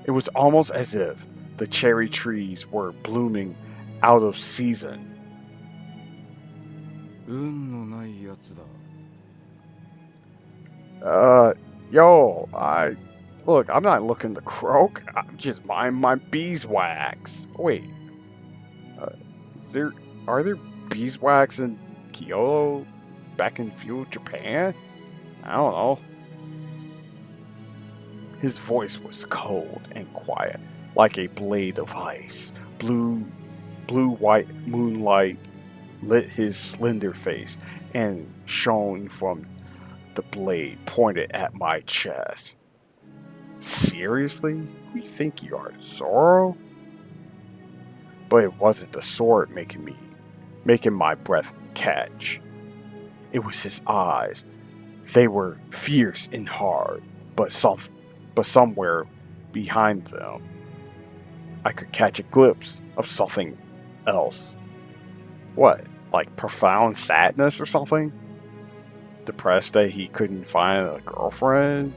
It was almost as if the cherry trees were blooming out of season. 運のないやつだ。Look, I'm not looking to croak. I'm just minding my beeswax. Wait, are there beeswax in Kyoto? back in feudal Japan? I don't know. His voice was cold and quiet, like a blade of ice. Blue-white moonlight lit his slender face and shone from the blade pointed at my chest. Seriously? Who do you think you are, Zoro? But it wasn't the sword making my breath catch. It was his eyes. They were fierce and hard, but somewhere behind them, I could catch a glimpse of something else. What? Like profound sadness or something? Depressed that he couldn't find a girlfriend?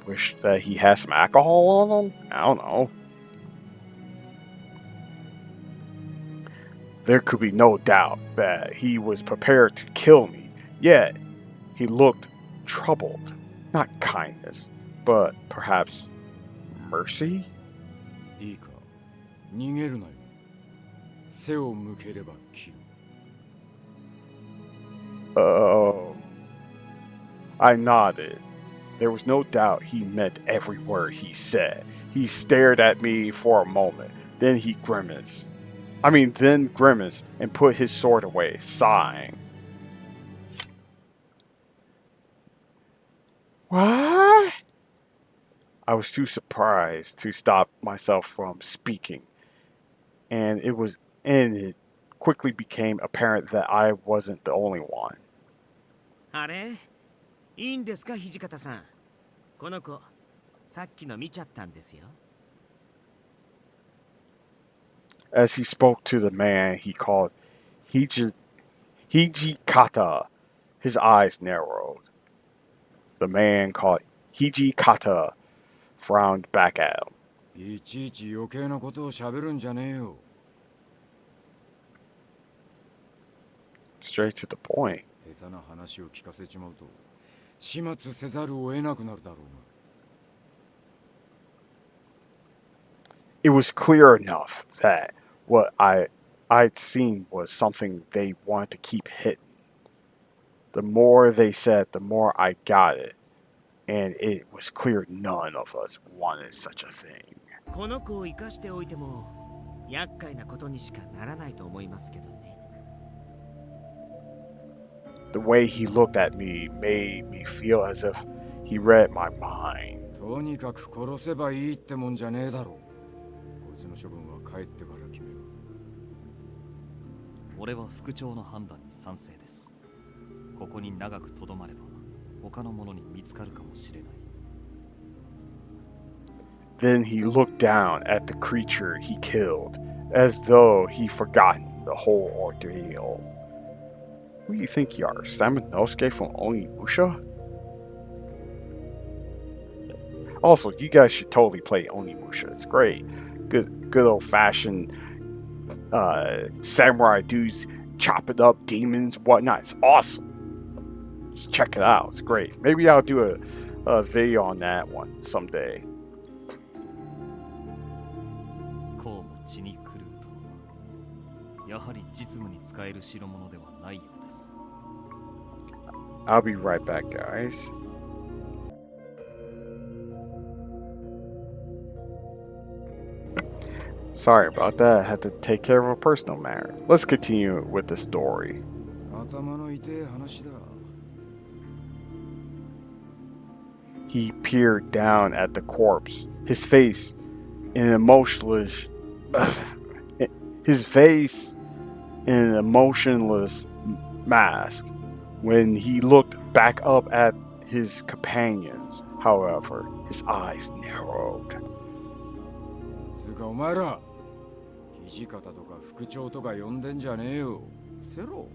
Wish that he had some alcohol on him? I don't know. There could be no doubt that he was prepared to kill me, yet he looked troubled. Not kindness, but perhaps mercy? いいか、逃げるなよ。背を向ければ切る。I nodded. There was no doubt he meant every word he said. He stared at me for a moment, then grimaced and put his sword away, sighing. What? I was too surprised to stop myself from speaking, and it quickly became apparent that I wasn't the only one. あれいいんですか、土方さん。この子、さっきの見ちゃったんですよ。As he spoke to the man he called Hijikata, his eyes narrowed. The man called Hijikata frowned back at him. いちいち余計なことを喋るんじゃねえよ。Straight to the point. 下手な話を聞かせちまうと始末せざるを得なくなるだろうな。It was clear enough that what I'd seen was something they wanted to keep hidden. The more they said, the more I got it, and it was clear none of us wanted such a thing. この子を生かしておいても厄介なことにしかならないと思いますけどね。The way he looked at me made me feel as if he read my mind. とにかく殺せばいいってもんじゃねえだろう。こいつの処分は帰ってから決める。俺は副長の判断に賛成です。ここに長くとどまれば他の者に見つかるかもしれない。Then he looked down at the creature he killed, as though he'd forgotten the whole ordeal. Who do you think you are, Samanosuke from Onimusha? Also, you guys should totally play Onimusha. It's great. Good old-fashioned samurai dudes chopping up demons, whatnot. It's awesome. Just check it out. It's great. Maybe I'll do a video on that one someday. こうも血に狂うとは、やはり実務に使える代物ではないようです。I'll be right back, guys. Sorry about that. I had to take care of a personal matter. Let's continue with the story. 頭の痛い話だ。He peered down at the corpse, his face in an emotionless mask. When he looked back up at his companions, however, his eyes narrowed. つうかお前ら、土方とか副長とか呼んでんじゃねえよ。せろ。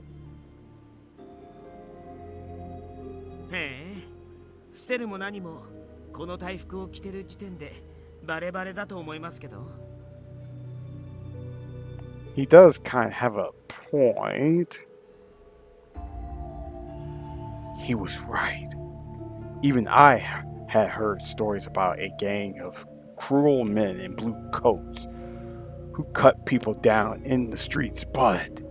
へえ、伏せるも何もこの大服を着てる時点でバレバレだと思いますけど。He does kind of have a point. He was right. Even I had heard stories about a gang of cruel men in blue coats who cut people down in the streets, but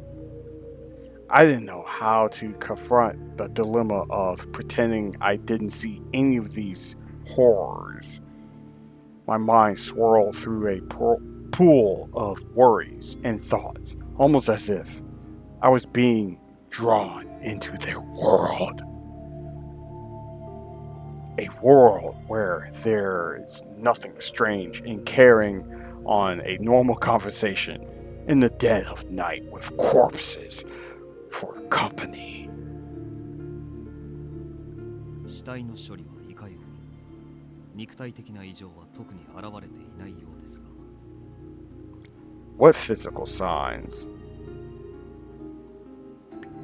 I didn't know how to confront the dilemma of pretending I didn't see any of these horrors. My mind swirled through a pool of worries and thoughts, almost as if I was being drawn into their world. A world where there is nothing strange in carrying on a normal conversation in the dead of night with corpses for company. 死体の処理はいかように、肉体的な異常は特に現れていないようですが。What physical signs?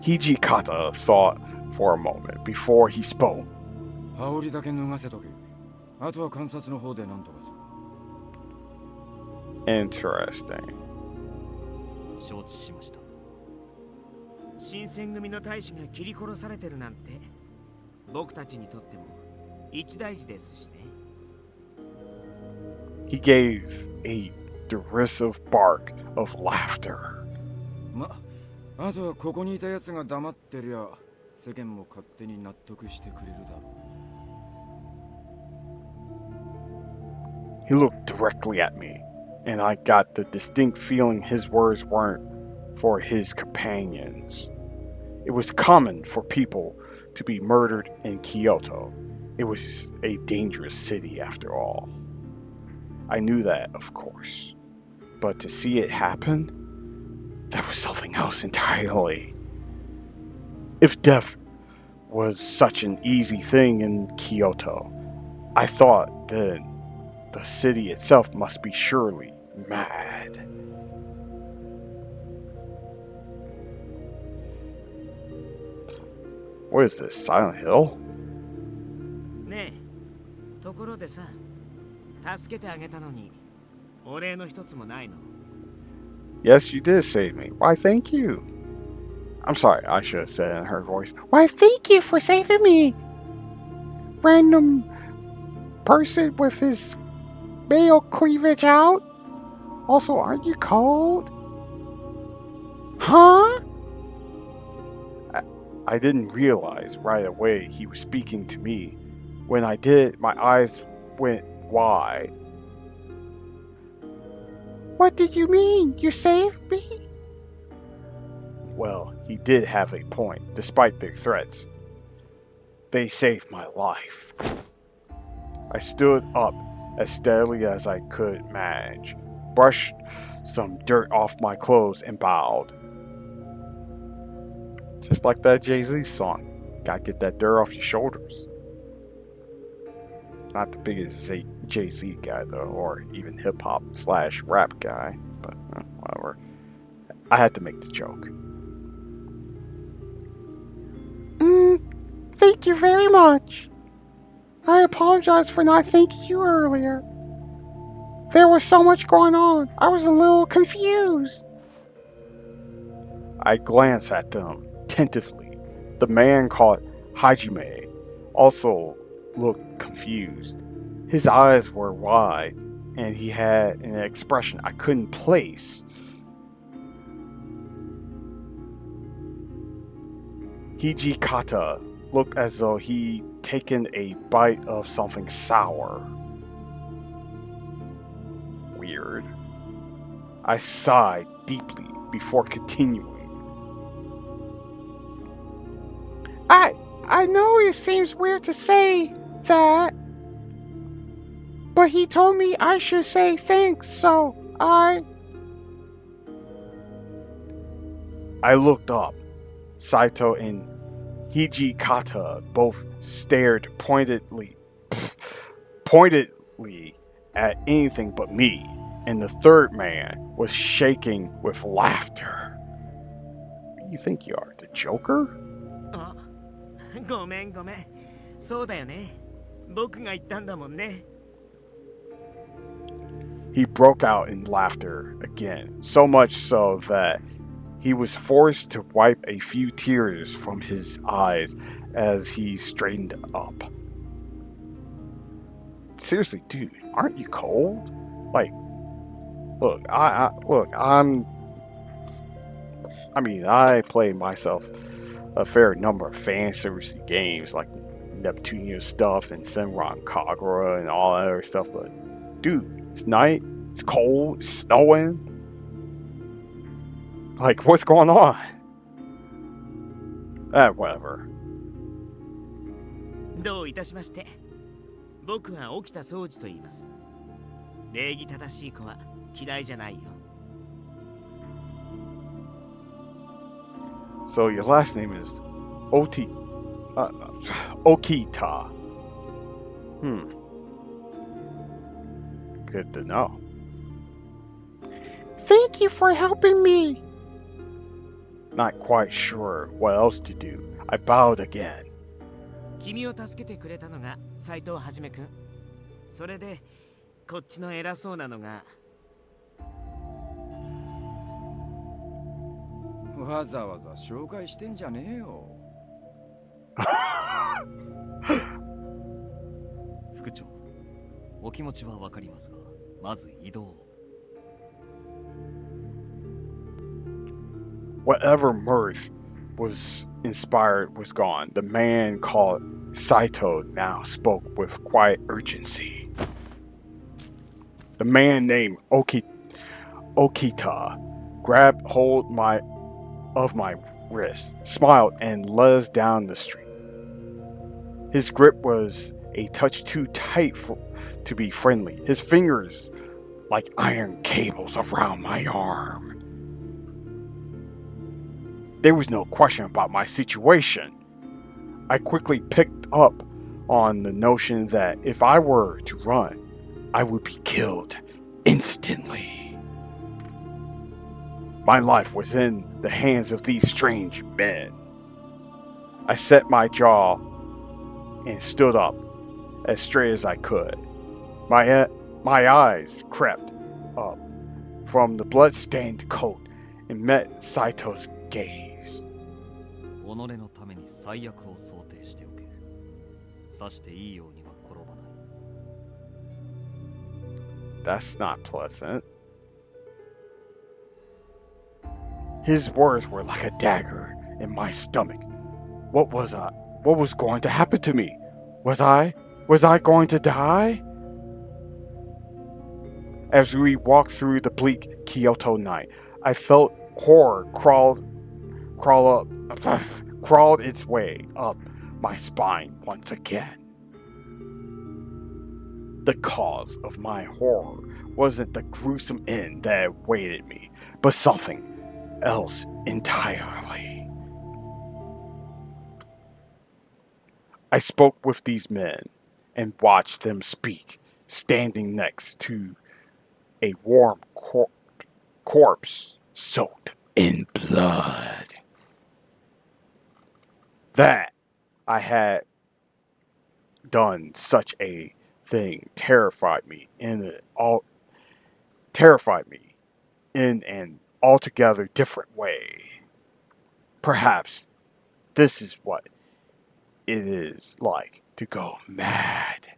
Hijikata thought for a moment before he spoke. 羽織だけ脱がせとけ。あとは観察の方で何とかする。Interesting. 承知しました。新選組の大使が切り殺されてるなんて、僕たちにとっても一大事ですしね。He gave a derisive bark of laughter. あとはここにいたやつが黙ってりゃ、世間も勝手に納得してくれるだろう。He looked directly at me, and I got the distinct feeling his words weren't for his companions. It was common for people to be murdered in Kyoto. It was a dangerous city after all. I knew that, of course. But to see it happen, that was something else entirely. If death was such an easy thing in Kyoto, I thought then the city itself must be surely mad. What is this, Silent Hill? ねえ、ところでさ、助けてあげたのに、お礼の一つもないの。Yes, you did save me. Why, thank you. I'm sorry, I should have said it in her voice. Why, thank you for saving me. Random person with his male cleavage out. Also, aren't you cold? Huh? I didn't realize right away he was speaking to me. When I did, my eyes went wide. What did you mean? You saved me? Well, he did have a point, despite their threats. They saved my life. I stood up as steadily as I could manage, brushed some dirt off my clothes, and bowed. Just like that Jay-Z song. Gotta get that dirt off your shoulders. Not the biggest Jay-Z guy, though, or even hip-hop / rap guy, but whatever. I had to make the joke. Thank you very much. I apologize for not thanking you earlier. There was so much going on. I was a little confused. I glanced at them tentatively. The man called Hajime also looked confused. His eyes were wide, and he had an expression I couldn't place. Hijikata looked as though he'd taken a bite of something sour. Weird. I sighed deeply before continuing. I know it seems weird to say that, but he told me I should say thanks, so I looked up. Saito and Hijikata both stared pointedly at anything but me, and the third man was shaking with laughter. Who do you think you are, the Joker? あ、ごめん。そうだよね。僕が言ったんだもんね。He broke out in laughter again, so much so that he was forced to wipe a few tears from his eyes as he straightened up. Seriously, dude, aren't you cold? Like, look, I'm I mean, I play myself a fair number of fantasy games like Neptunia stuff and Senran Kagura and all that other stuff, but dude, it's night, it's cold, it's snowing. Like, what's going on? Whatever. どういたしまして。僕は沖田総司と言います。礼儀正しい子は嫌いじゃないよ。So your last name is Okita. Good to know. Thank you for helping me. Not quite sure what else to do. I bowed again. 君を助けてくれたのが斉藤はじめくん。それでこっちの偉そうなのが。わざわざ紹介してんじゃねえよ。副長、お気持ちはわかりますが、まず移動を。Whatever mirth was inspired was gone. The man called Saito now spoke with quiet urgency. The man named Okita grabbed hold of my wrist, smiled, and led us down the street. His grip was a touch too tight to be friendly. His fingers like iron cables around my arm. There was no question about my situation. I quickly picked up on the notion that if I were to run, I would be killed instantly. My life was in the hands of these strange men. I set my jaw and stood up as straight as I could. My eyes crept up from the blood-stained coat and met Saito's gaze. 己のために最悪を想定しておけ。さしていいようには転ばない。 That's not pleasant. His words were like a dagger in my stomach. What was going to happen to me? Was I going to die? As we walked through the bleak Kyoto night, I felt horror crawled its way up my spine once again. The cause of my horror wasn't the gruesome end that awaited me, but something else entirely. I spoke with these men and watched them speak, standing next to a warm corpse soaked in blood. That I had done such a thing terrified me in an altogether different way. Perhaps this is what it is like to go mad.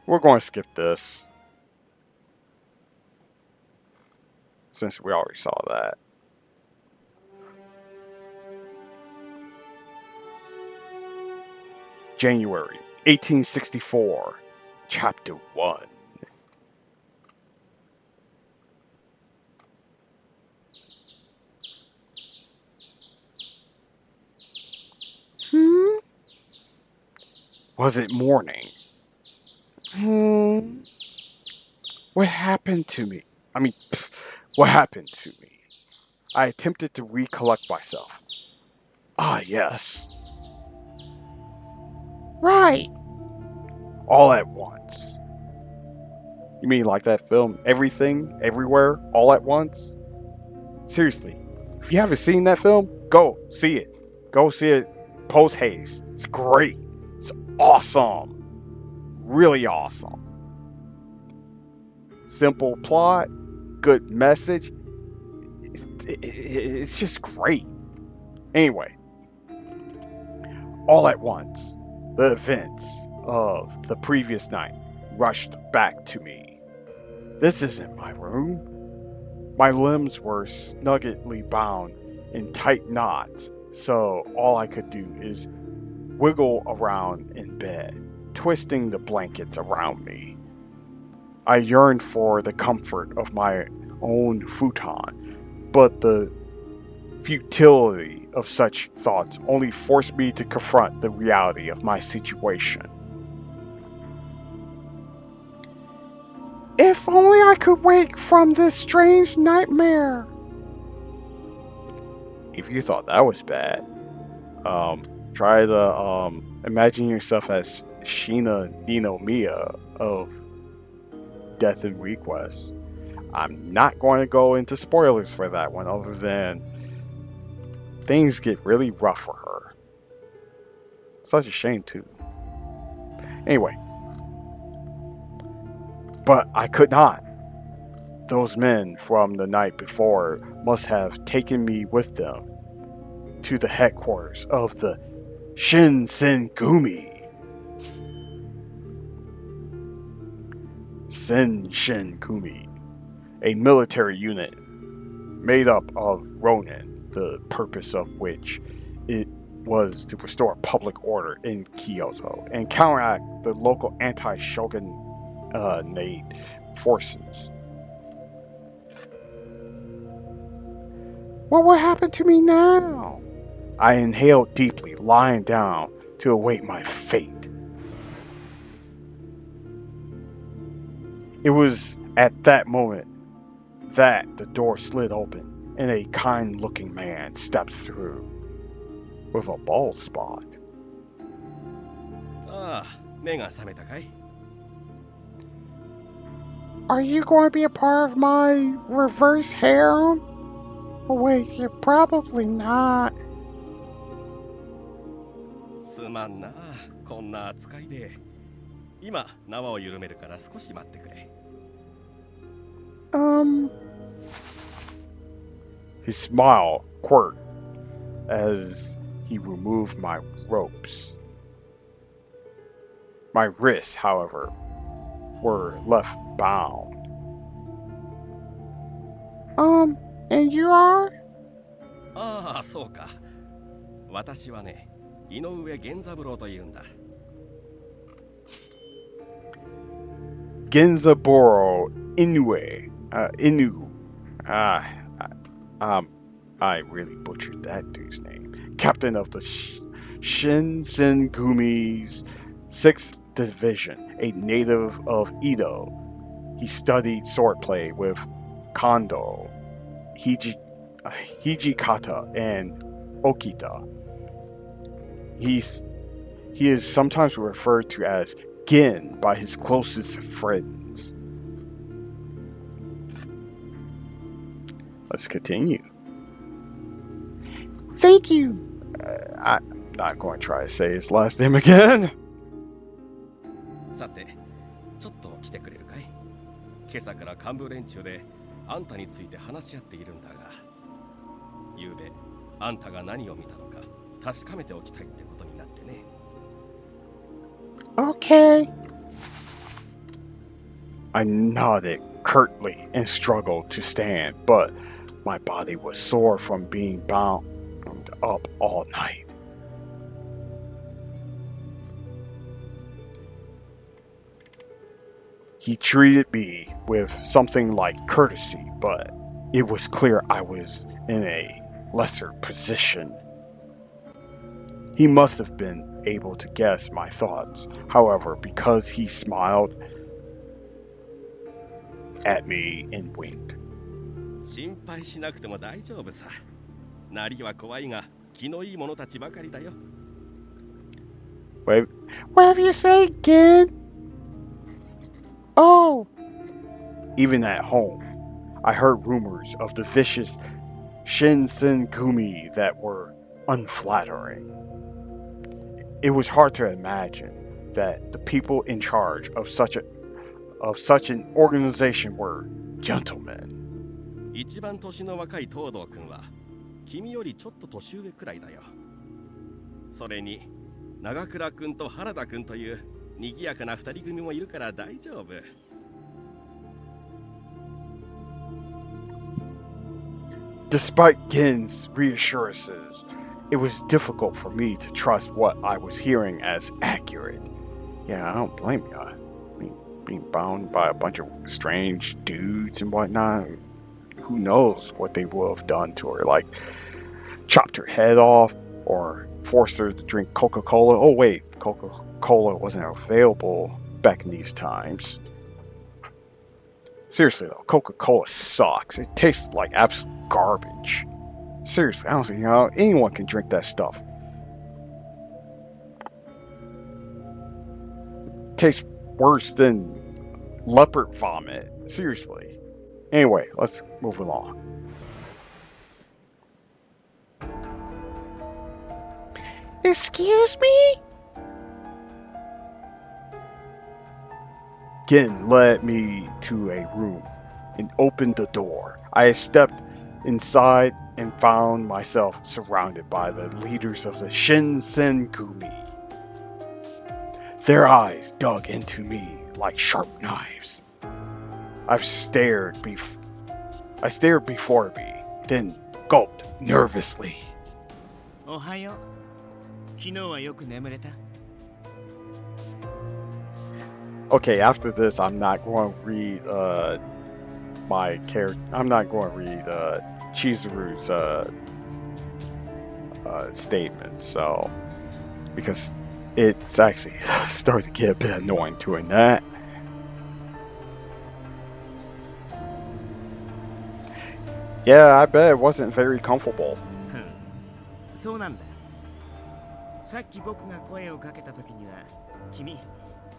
We're going to skip this, since we already saw that. January 1864, Chapter 1. Was it morning? What happened to me? What happened to me? I attempted to recollect myself. Ah, yes. Right. All at once. You mean like that film, Everything, Everywhere, All at Once? Seriously, if you haven't seen that film, go see it. Go see it post-haste. It's great. It's awesome. Really awesome. Simple plot, good message. It's just great. Anyway, all at once, the events of the previous night rushed back to me. This isn't my room. My limbs were snugly bound in tight knots, so all I could do is wiggle around in bed, twisting the blankets around me. I yearned for the comfort of my own futon, but the futility of such thoughts only forced me to confront the reality of my situation. If only I could wake from this strange nightmare. If you thought that was bad, try to imagine yourself as Sheena Ninomiya of Death and Request. I'm not going to go into spoilers for that one, other than things get really rough for her. Such a shame, too. Anyway. But I could not. Those men from the night before must have taken me with them to the headquarters of the Shinsengumi. Shinsengumi, a military unit made up of Ronin, the purpose of which it was to restore public order in Kyoto and counteract the local anti-shogunate forces. What will happen to me now? I inhaled deeply, lying down to await my fate. It was at that moment that the door slid open and a kind-looking man stepped through with a bald spot. Are you going to be a part of my reverse harem? Wait, you're probably not. すまんな、こんな扱いで。今、縄を緩めるから少し待ってくれ。His smile quirked as he removed my ropes. My wrists, however, were left bound. And you are? ああ、そうか。私はね、井上源三郎というんだ。Genzaburo Inoue. Inu. I really butchered that dude's name. Captain of the Shinsengumi's 6th Division, a native of Edo. He studied swordplay with Kondo, Hijikata, and Okita. He is sometimes referred to as Gin by his closest friends. Let's continue. Thank you. I'm not going to try to say his last name again. さて、ちょっと来てくれるかい？今朝から幹部連中であんたについて話し合っているんだが、ゆうべあんたが何を見たのか確かめておきたいってことになってね。Okay. I nodded curtly and struggled to stand, but my body was sore from being bound up all night. He treated me with something like courtesy, but it was clear I was in a lesser position. He must have been able to guess my thoughts, however, because he smiled at me and winked. 心配しなくても大丈夫さ。なりは怖いが気のいい者たちばかりだよ。Wait, whatever you say, kid. Oh. Even at home, I heard rumors of the vicious Shinsengumi that were unflattering. It was hard to imagine that the people in charge of such an organization were gentlemen. 一番年の若い東堂君は君よりちょっと年上くらいだよ。それに長倉君と原田君という賑やかな二人組もいるから大丈夫。Despite Gen's reassurances, it was difficult for me to trust what I was hearing as accurate. Yeah, I don't blame you. Being bound by a bunch of strange dudes and whatnot. Who knows what they would have done to her? Like, chopped her head off or forced her to drink Coca-Cola. Oh, wait, Coca-Cola wasn't available back in these times. Seriously, though, Coca-Cola sucks. It tastes like absolute garbage. Seriously, I don't see how anyone can drink that stuff. It tastes worse than leopard vomit. Seriously. Anyway, let's move along. Excuse me? Gen led me to a room and opened the door. I stepped inside and found myself surrounded by the leaders of the Shinsengumi. Their eyes dug into me like sharp knives. I stared before me, then gulped nervously. おはよう。昨日はよく眠れた？ Okay, after this, I'm not going to read my character. I'm not going to read Chizuru's statements. So, because it's actually starting to get a bit annoying doing that. Yeah, I bet it wasn't very comfortable. そうなんだ。さっき僕が声をかけた時には君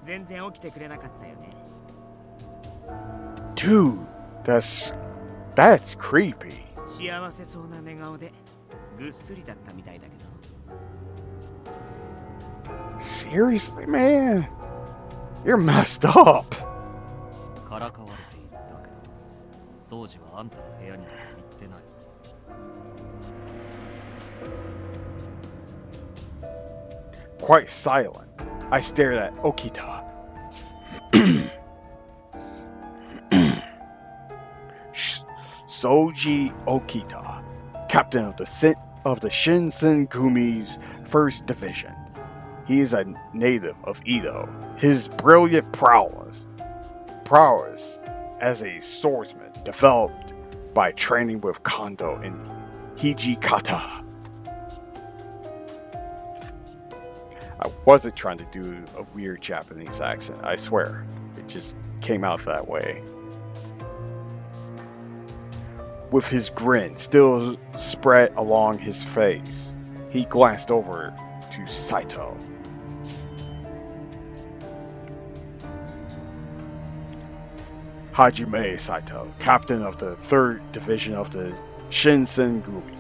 全然起きてくれなかったよね。Dude, that's creepy. 幸せそうな寝顔でぐっすりだったみたいだけど。Seriously, man? You're messed up. からかわれているだけだ。掃除はあんたの部屋には行ってない。Quite silent, I stared at Okita. Soji Okita, captain of the Shinsengumi's 1st Division. He is a native of Edo. His brilliant prowess as a swordsman developed by training with Kondo and Hijikata. I wasn't trying to do a weird Japanese accent, I swear. It just came out that way. With his grin still spread along his face, he glanced over to Saito. Hajime Saito, captain of the 3rd Division of the Shinsengumi.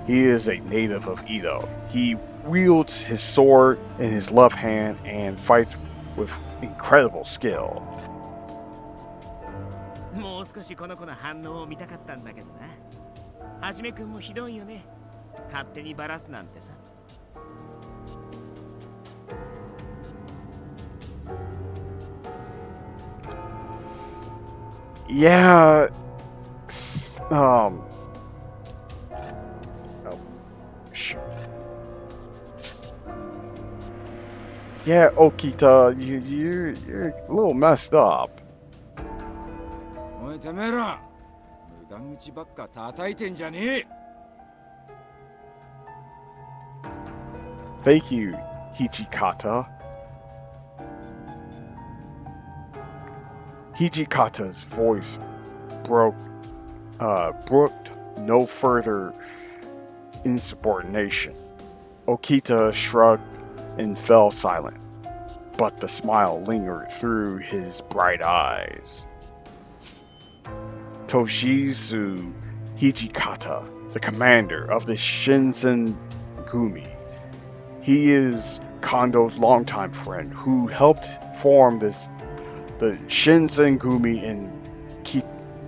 He is a native of Edo. He wields his sword in his left hand and fights with incredible skill. もう少しこの子の反応を見たかったんだけどな。はじめくんもひどいよね。勝手にバラすなんてさ。Yeah, oh, shoot. Yeah, Okita, you're a little messed up. おいてめえら、無駄口ばっか叩いてんじゃねえ。Thank you, Hijikata. Hijikata's voice brooked no further insubordination. Okita shrugged and fell silent, but the smile lingered through his bright eyes. Toshizu Hijikata, the commander of the Shinsengumi. He is Kondo's longtime friend who helped form the Shinsengumi in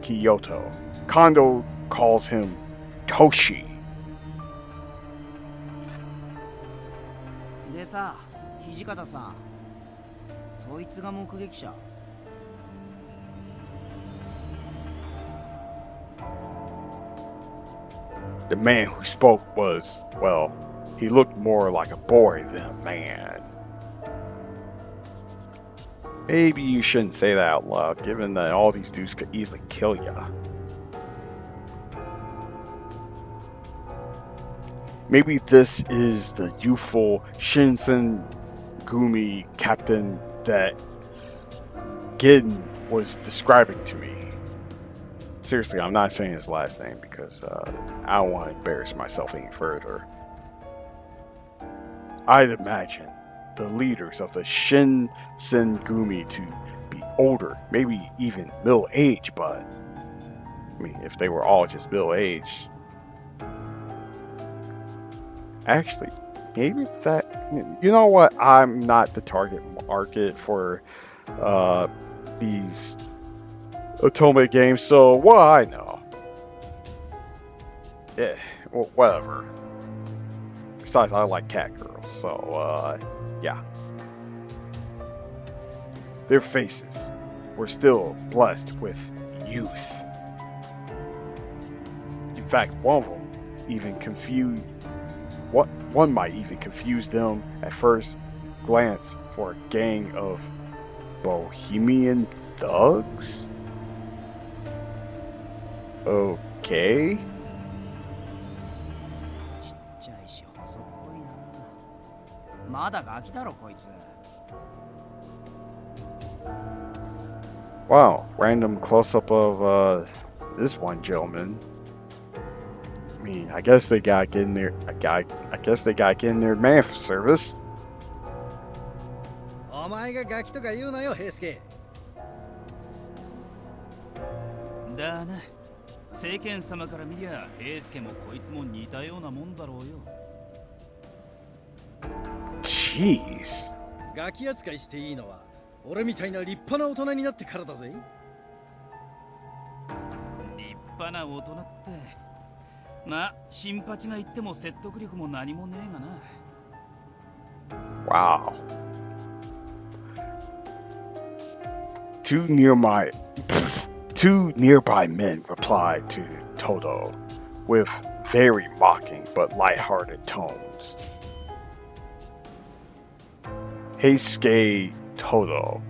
Kyoto. Kondo calls him Toshi. でさ、土方さん、そいつが目撃者。 The man who spoke was, well, he looked more like a boy than a man. Maybe you shouldn't say that out loud, given that all these dudes could easily kill ya. Maybe this is the youthful Shinsengumi captain that Gin was describing to me. Seriously, I'm not saying his last name because I don't want to embarrass myself any further. I'd imagine the leaders of the Shinsengumi to be older, maybe even middle-aged, but I mean, if they were all just middle-aged. Actually, maybe that, you know what, I'm not the target market for these Otome games, so what I know. Yeah, well, whatever. Besides, I like cat girls, so yeah. Their faces were still blessed with youth. In fact, one of them even confused. One might even confuse them at first glance for a gang of bohemian thugs. Okay. ちっちゃいし細っこいな。まだガキだろこいつ。 Wow, random close-up of this one gentleman. I mean, I guess they gotta get in there. I guess they gotta get in their math service. お前がガキとか言うなよ、平介。だな。世間様から見りゃ、平介もこいつも似たようなもんだろうよ。Jeez. ガキ扱いしていいのは、俺みたいな立派な大人になってからだぜ。立派な大人って。 まあ、新八が言っても説得力も何もねえがな。 Wow. Two nearby men replied to Toto with very mocking but lighthearted tones. Heisuke Toto,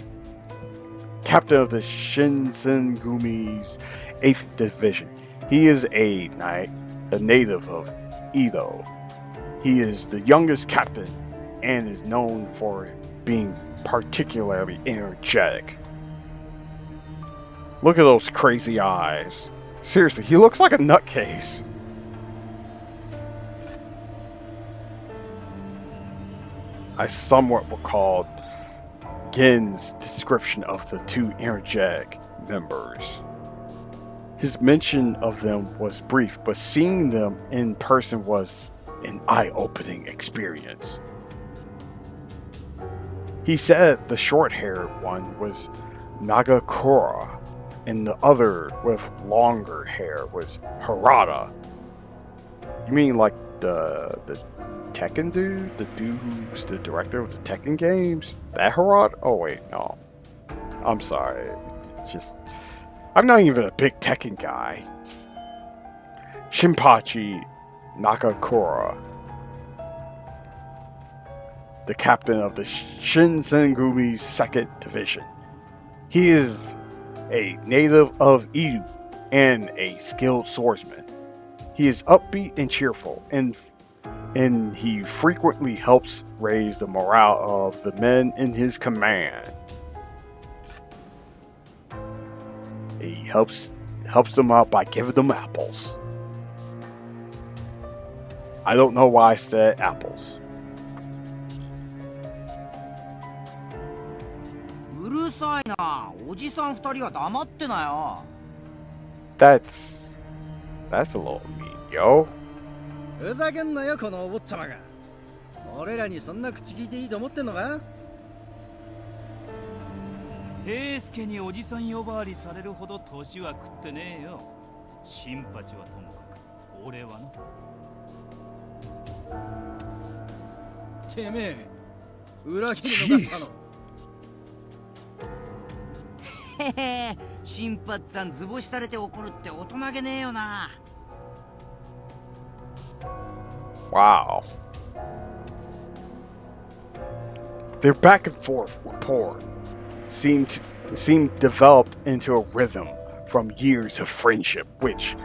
captain of the Shinsengumi's 8th Division. He is a native of Edo. He is the youngest captain and is known for being particularly energetic. Look at those crazy eyes. Seriously, he looks like a nutcase. I somewhat recalled Gen's description of the two energetic members. His mention of them was brief, but seeing them in person was an eye-opening experience. He said the short-haired one was Nagakura, and the other with longer hair was Harada. You mean like the Tekken dude? The dude who's the director of the Tekken games? That Harada? Oh wait, no. I'm sorry. It's just... I'm not even a big Tekken guy. Shinpachi Nakakura, the captain of the Shinsengumi's 2nd Division. He is a native of Edo and a skilled swordsman. He is upbeat and cheerful, and he frequently helps raise the morale of the men in his command. He helps them out by giving them apples. I don't know why I said apples. うるさいな。おじさん2人は黙ってなよ。 That's a little mean, yo. ふざけんなよこのお坊ちゃまが。俺らにそんな口聞いていいと思ってんのか？平介におじさん呼ばわりされるほど年は食ってねえよ。新八はともかく、俺はな。てめえ、裏切るのか佐野。へへ、新八さん図星されて怒るって大人げねえよな。Wow. Their back and forth rapport seemed developed into a rhythm from years of friendship which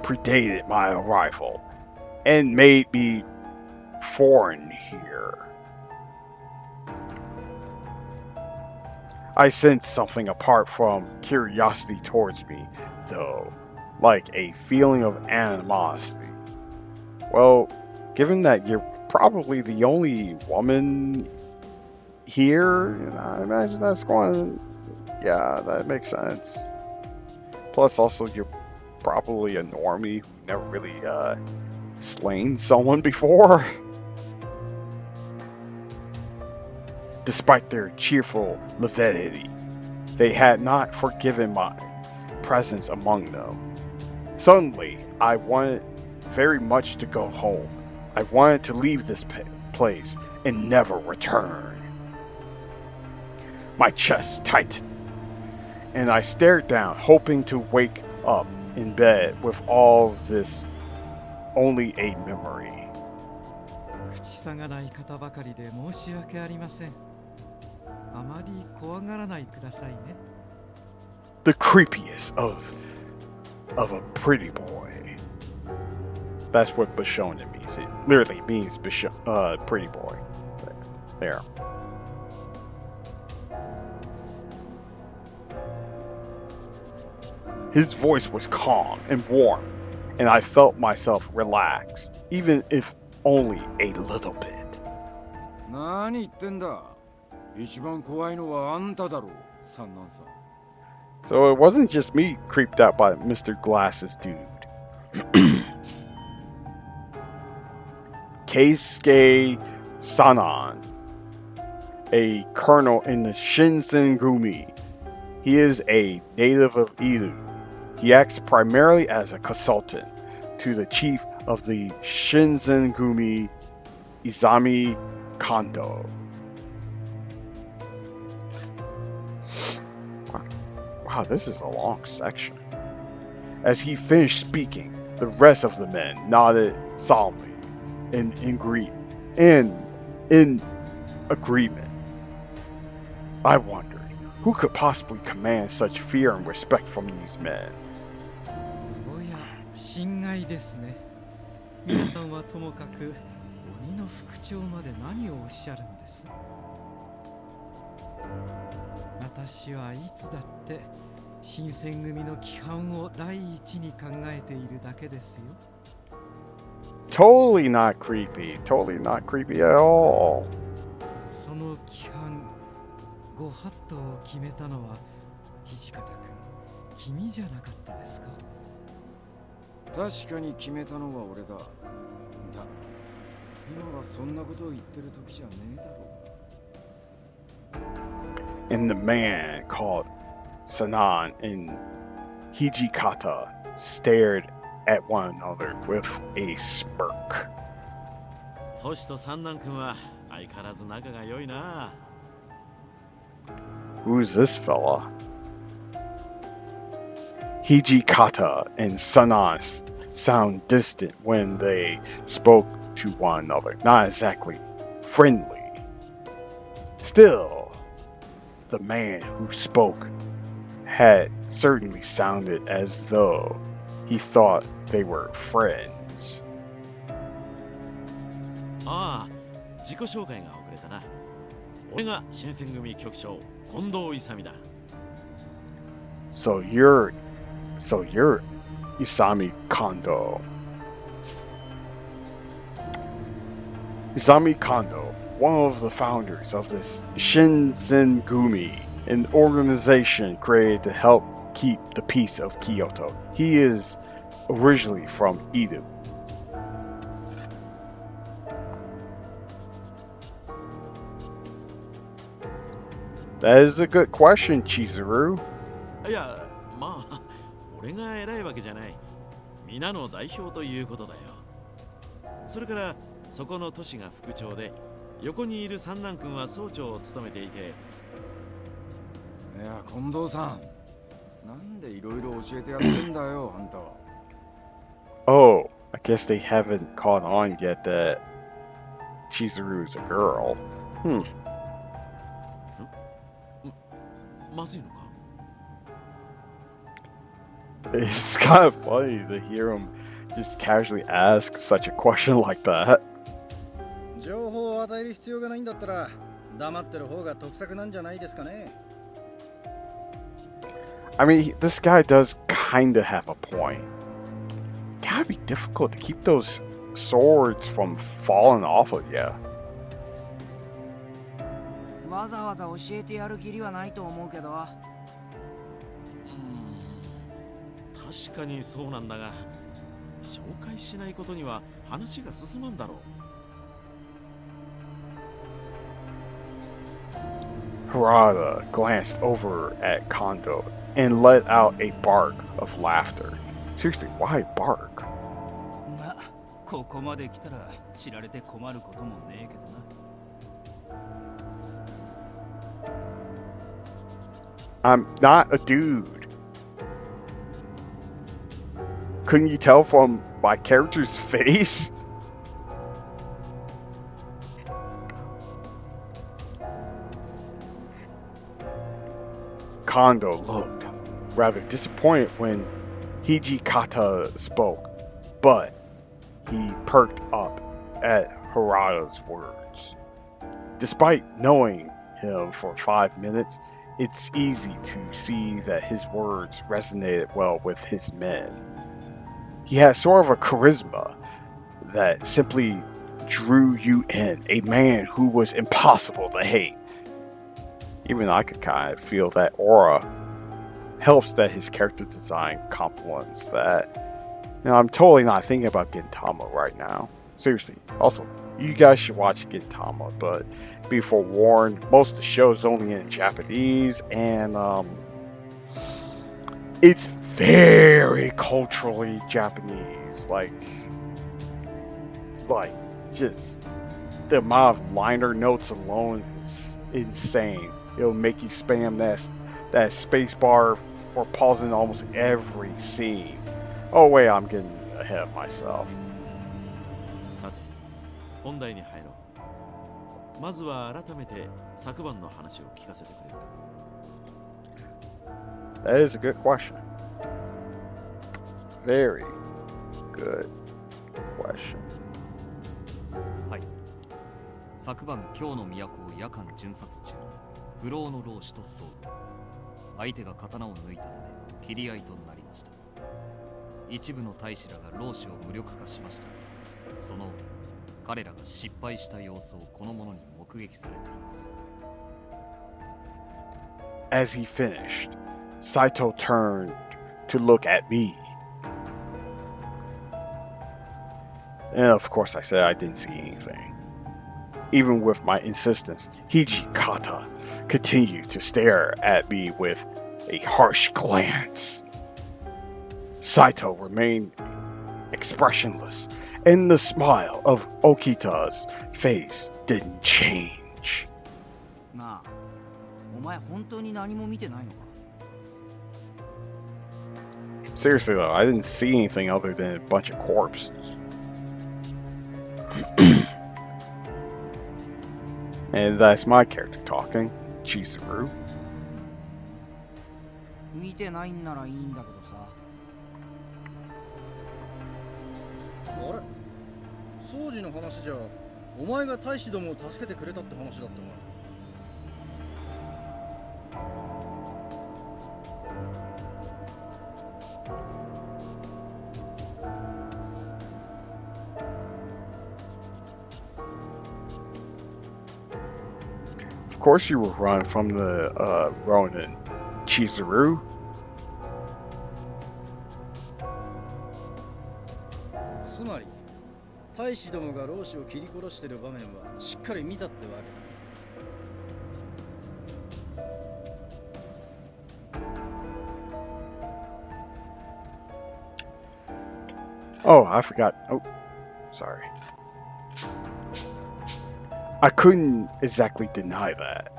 predated my arrival and made me foreign here. I sensed something apart from curiosity towards me, though, like a feeling of animosity. Well, given that you're probably the only woman here, I imagine that's going. Yeah, that makes sense. Plus, also, you're probably a normie who never really slain someone before. Despite their cheerful levity, they had not forgiven my presence among them. Suddenly, I wanted very much to go home. I wanted to leave this place and never return. My chest tightened, and I stared down, hoping to wake up in bed with all of this only a memory. 口さがない方ばかりで申し訳ありません。あまり怖がらないでくださいね。The creepiest of a pretty boy. That's what Bashonen means. It literally means pretty boy. There. His voice was calm and warm, and I felt myself relax, even if only a little bit. 何言ってんだ。一番怖いのはあんただろう、三男さん。So it wasn't just me creeped out by Mr. Glasses dude. Keisuke Sanan, a colonel in the Shinsengumi. He is a native of Idu. He acts primarily as a consultant to the chief of the Shinsengumi, Izami Kondo. Wow, this is a long section. As he finished speaking, the rest of the men nodded solemnly in agreement. I wondered, who could possibly command such fear and respect from these men? おや、心外ですね。皆さんはともかく鬼の副長まで何をおっしゃるんです。私はいつだって新選組の規範を第一に考えているだけですよ。Totally not creepy. Totally not creepy at all. その規範、ご法度を決めたのは土方君、君じゃなかったですか？確かに決めたのは俺だ。だ、今はそんなことを言ってる時じゃねえだろう。And the man called Sanan and Hijikata stared at one another with a smirk. トシと三男君は相変わらず仲が良いな。Who's this fella? Hijikata and Sanan sound distant when they spoke to one another, not exactly friendly. Still, the man who spoke had certainly sounded as though he thought they were friends. ああ、自己紹介が遅れたな。俺が新選組局長、近藤勇だ。So you're Isami Kondo. Isami Kondo, one of the founders of this Shinsengumi, an organization created to help keep the peace of Kyoto. He is originally from Edo. That is a good question, Chizuru. いや、まあ、俺が偉いわけじゃない。皆の代表ということだよ。それから、そこの都市が副長で、横にいる三男君は総長を務めていて、いや、近藤さん。なんでいろいろ教えてやってんだよ、あんたは。Oh, I guess they haven't caught on yet that Chizuru is a girl. まずいのか It's kind of funny to hear him just casually ask such a question like that. 情報を与える必要がないんだったら黙ってる方が得策なんじゃないですかね。I mean, this guy does kind of have a point. Gotta be difficult to keep those swords from falling off of you. わざわざ教えてやる義理はないと思うけど。確かにそうなんだが、紹介しないことには話が進まんだろう。Harada glanced over at Kondo and let out a bark of laughter. Seriously, why bark? まあ、ここまで来たら知られて困ることもねえけどな。I'm not a dude. Couldn't you tell from my character's face? Kondo looked rather disappointed when Hijikata spoke, but he perked up at Harada's words. Despite knowing him for 5 minutes, it's easy to see that his words resonated well with his men. He had sort of a charisma that simply drew you in, a man who was impossible to hate. Even I could kind of feel that aura. Helps that his character design complements that. Now, I'm totally not thinking about Gintama right now. Seriously. Also, you guys should watch Gintama, but be forewarned, most of the show is only in Japanese, and it's very culturally Japanese. Like just the amount of liner notes alone is insane. It'll make you spam that space bar for pausing almost every scene. Oh wait, I'm getting ahead of myself. さて、本題に入ろう。まずは改めて昨晩の話を聞かせてくれるか。 That is a good question. Very good question. はい。昨晩京の都を夜間巡察中に不老の老師と遭遇。相手が刀を抜いたため切り合いとなりました。一部の大使らが老師を無力化しましたが、その折彼らが失敗した様子をこの者に目撃されています。 As he finished, Saito turned to look at me. And of course I said I didn't see anything. Even with my insistence, Hijikata continued to stare at me with a harsh glance. Saito remained expressionless, and the smile of Okita's face didn't change. なあ、お前本当に何も見てないのか? Seriously though, I didn't see anything other than a bunch of corpses. And that's my character talking, Chizuru. 見てないんならいいんだけどさ。あれ、掃除の話じゃ、お前が大使どもを助けてくれたって話だったな。Of course you will run from the Ronin, Chizuru. つまり、大使どもが老子を切り殺してる場面はしっかり見たってわけだ。 Oh, I forgot. Oh, sorry. I couldn't exactly deny that.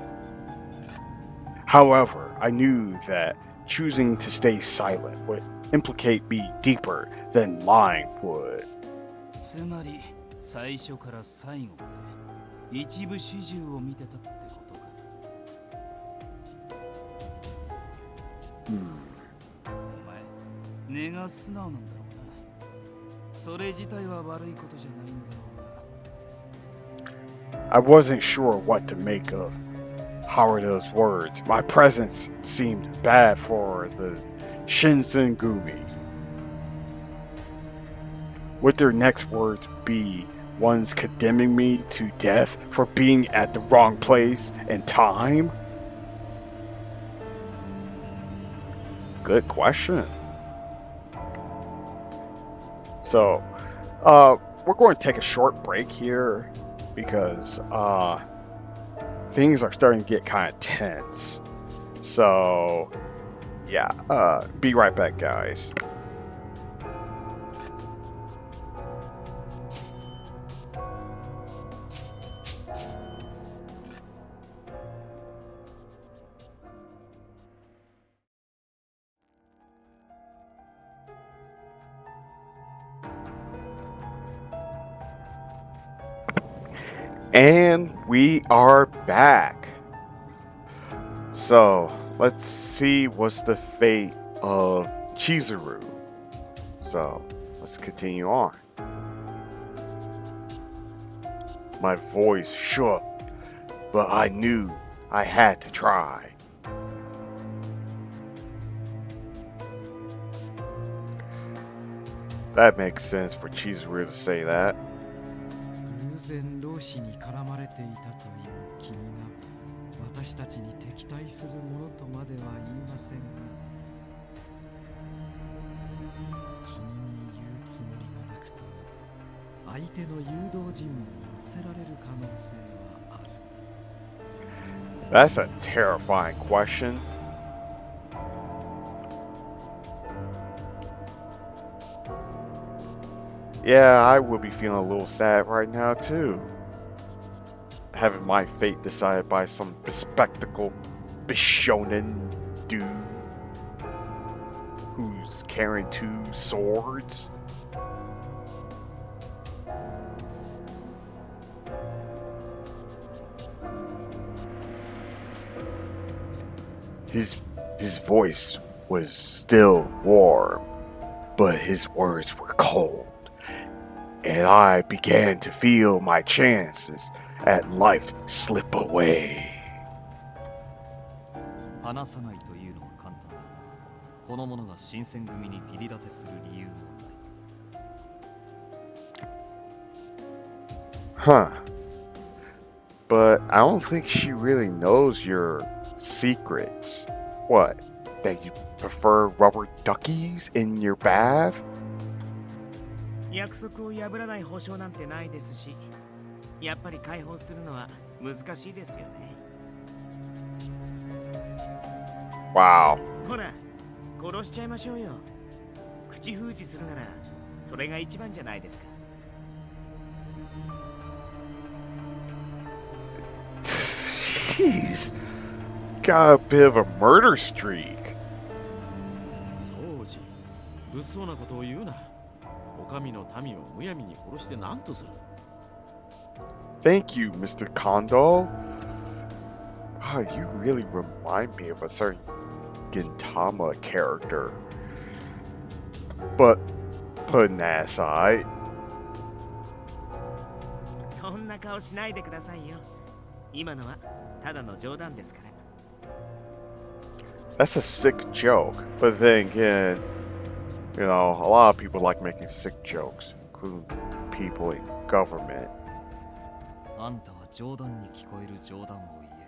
However, I knew that choosing to stay silent would implicate me deeper than lying would. つまり最初から最後まで一部始終を見てたってことか。お前根が素直なんだろうな。それ自体は悪いことじゃないんだろうが。 I wasn't sure what to make of Haruda's words. My presence seemed bad for the Shinsengumi. Would their next words be ones condemning me to death for being at the wrong place and time? Good question. So, we're going to take a short break here because things are starting to get kind of tense. So, yeah, be right back, guys. And we are back. So let's see what's the fate of Chizuru. So let's continue on. My voice shook, but I knew I had to try. That makes sense for Chizuru to say that. 偶然老子に絡まれていたという君が私たちに敵対するものとまでは言いませんが、君に言うつもりがなくとも相手の誘導尋問に乗せられる可能性はある。 That's a terrifying question. Yeah, I will be feeling a little sad right now too. Having my fate decided by some bespectacled Bishonen dude who's carrying 2 swords. His voice was still warm, but his words were cold. And I began to feel my chances at life slip away. 話さないというのは簡単だが、この者が新選組に義理立てする理由もない。 Huh. But I don't think she really knows your secrets. What? That you prefer rubber duckies in your bath? 約束を破らない保証なんてないですし、やっぱり解放するのは難しいですよね。Wow. ほら、殺しちゃいましょうよ。口封じするならそれが一番じゃないですか。He's got a bit of a murder streak. そうじ、物騒なことを言うな。お上の民をむやみに殺して何とする。 Thank you, Mr. Kondo. Ah, you really remind me of a certain Gintama character. But putting that aside, そんな顔しないでくださいよ。今のはただの冗談ですから。 that's a sick joke. But then again, you know, a lot of people like making sick jokes, including people in government. あんたは冗談に聞こえる冗談を言え。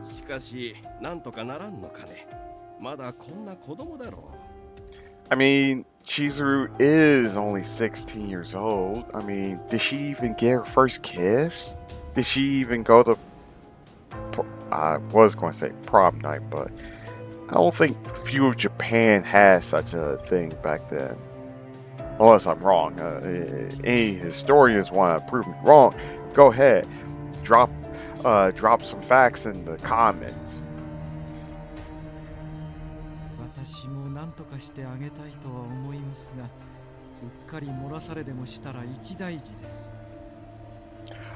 しかし、なんとかならんのかね。まだこんな子供だろう。 I mean, Chizuru is only 16 years old. I mean, did she even get her first kiss? Did she even go to... I was going to say prom night, but I don't think feudal Japan had such a thing back then. Unless I'm wrong. Any historians want to prove me wrong, go ahead. Drop some facts in the comments. 私も何とかしてあげたいとは思いますが、うっかり漏らされでもしたら一大事です。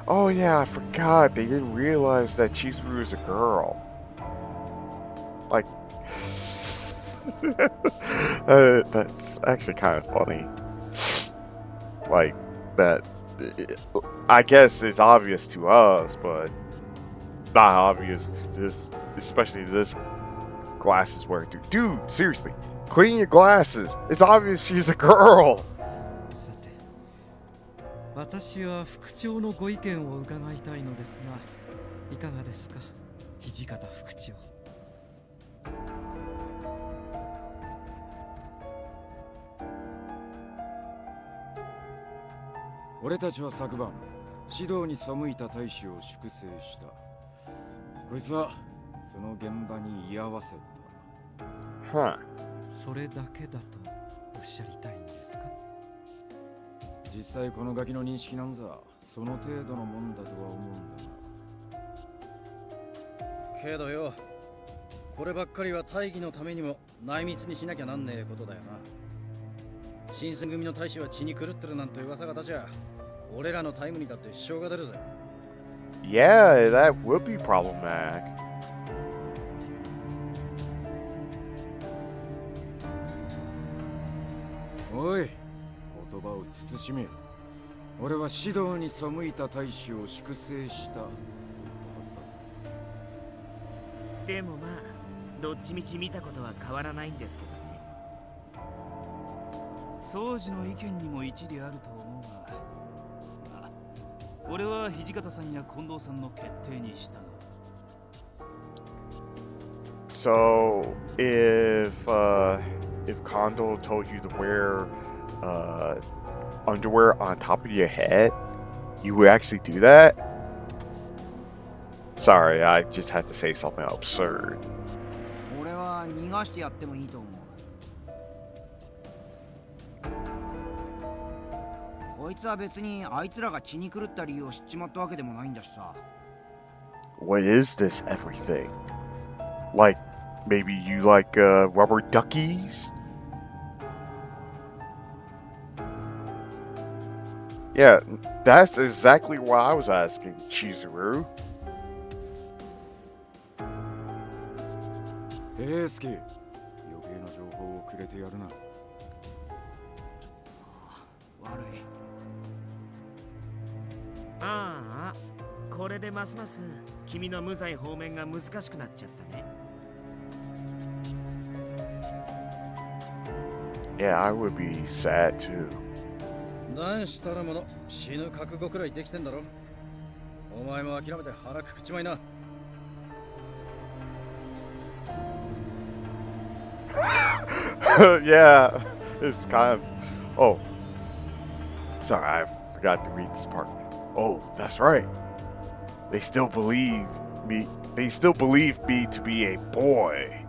Oh yeah, I forgot. They didn't realize that Chizuru is a girl. Like, that's actually kind of funny. Like, that, I guess it's obvious to us, but not obvious to this, especially this glasses wearer. Dude, seriously, clean your glasses. It's obvious she's a girl. さて、私は副長のご意見を伺いたいのですが、いかがですか、土方副長。 俺たちは昨晩指導に背いた大使を粛清した。こいつはその現場に居合わせた。Huh. それだけだとおっしゃりたいんですか。実際このガキの認識なんざその程度のもんだとは思うんだが。けどよ、こればっかりは大義のためにも内密にしなきゃなんねえことだよな。新選組の大使は血に狂ってるなんて噂が立ちゃ、俺らのタイムにだって支障が出るぜ。 Yeah, that would be problematic. おい、言葉を慎め。俺は指導に背いた大使を粛清したと言ったはずだ。でもまあ、どっちみち見たことは変わらないんですけどね。 総司の意見にも一理あると思うが、まあ、俺は土方さんや近藤さんの決定に従う。 So, if Kondo told you to wear underwear on top of your head, you would actually do that? Sorry, I just had to say something absurd. 俺は逃がしてやってもいいと思う。 こいつは別にあいつらが血に狂った理由を知っちまったわけでもないんだしさ。 What is this everything? Like, maybe you like rubber duckies? Yeah, that's exactly what I was asking, Chizuru. スケ、余計な情報をくれてやるな。悪い。 ああ、これでますます君の無罪放免が難しくなっちゃったね。 Yeah, I would be sad too. 何したらもの、死ぬ覚悟くらいできてんだろ。お前も諦めて腹くくっちまいな。Yeah, it's kind of. Oh, sorry, I forgot to read this part. Oh, that's right. They still believe me. They still believe me to be a boy,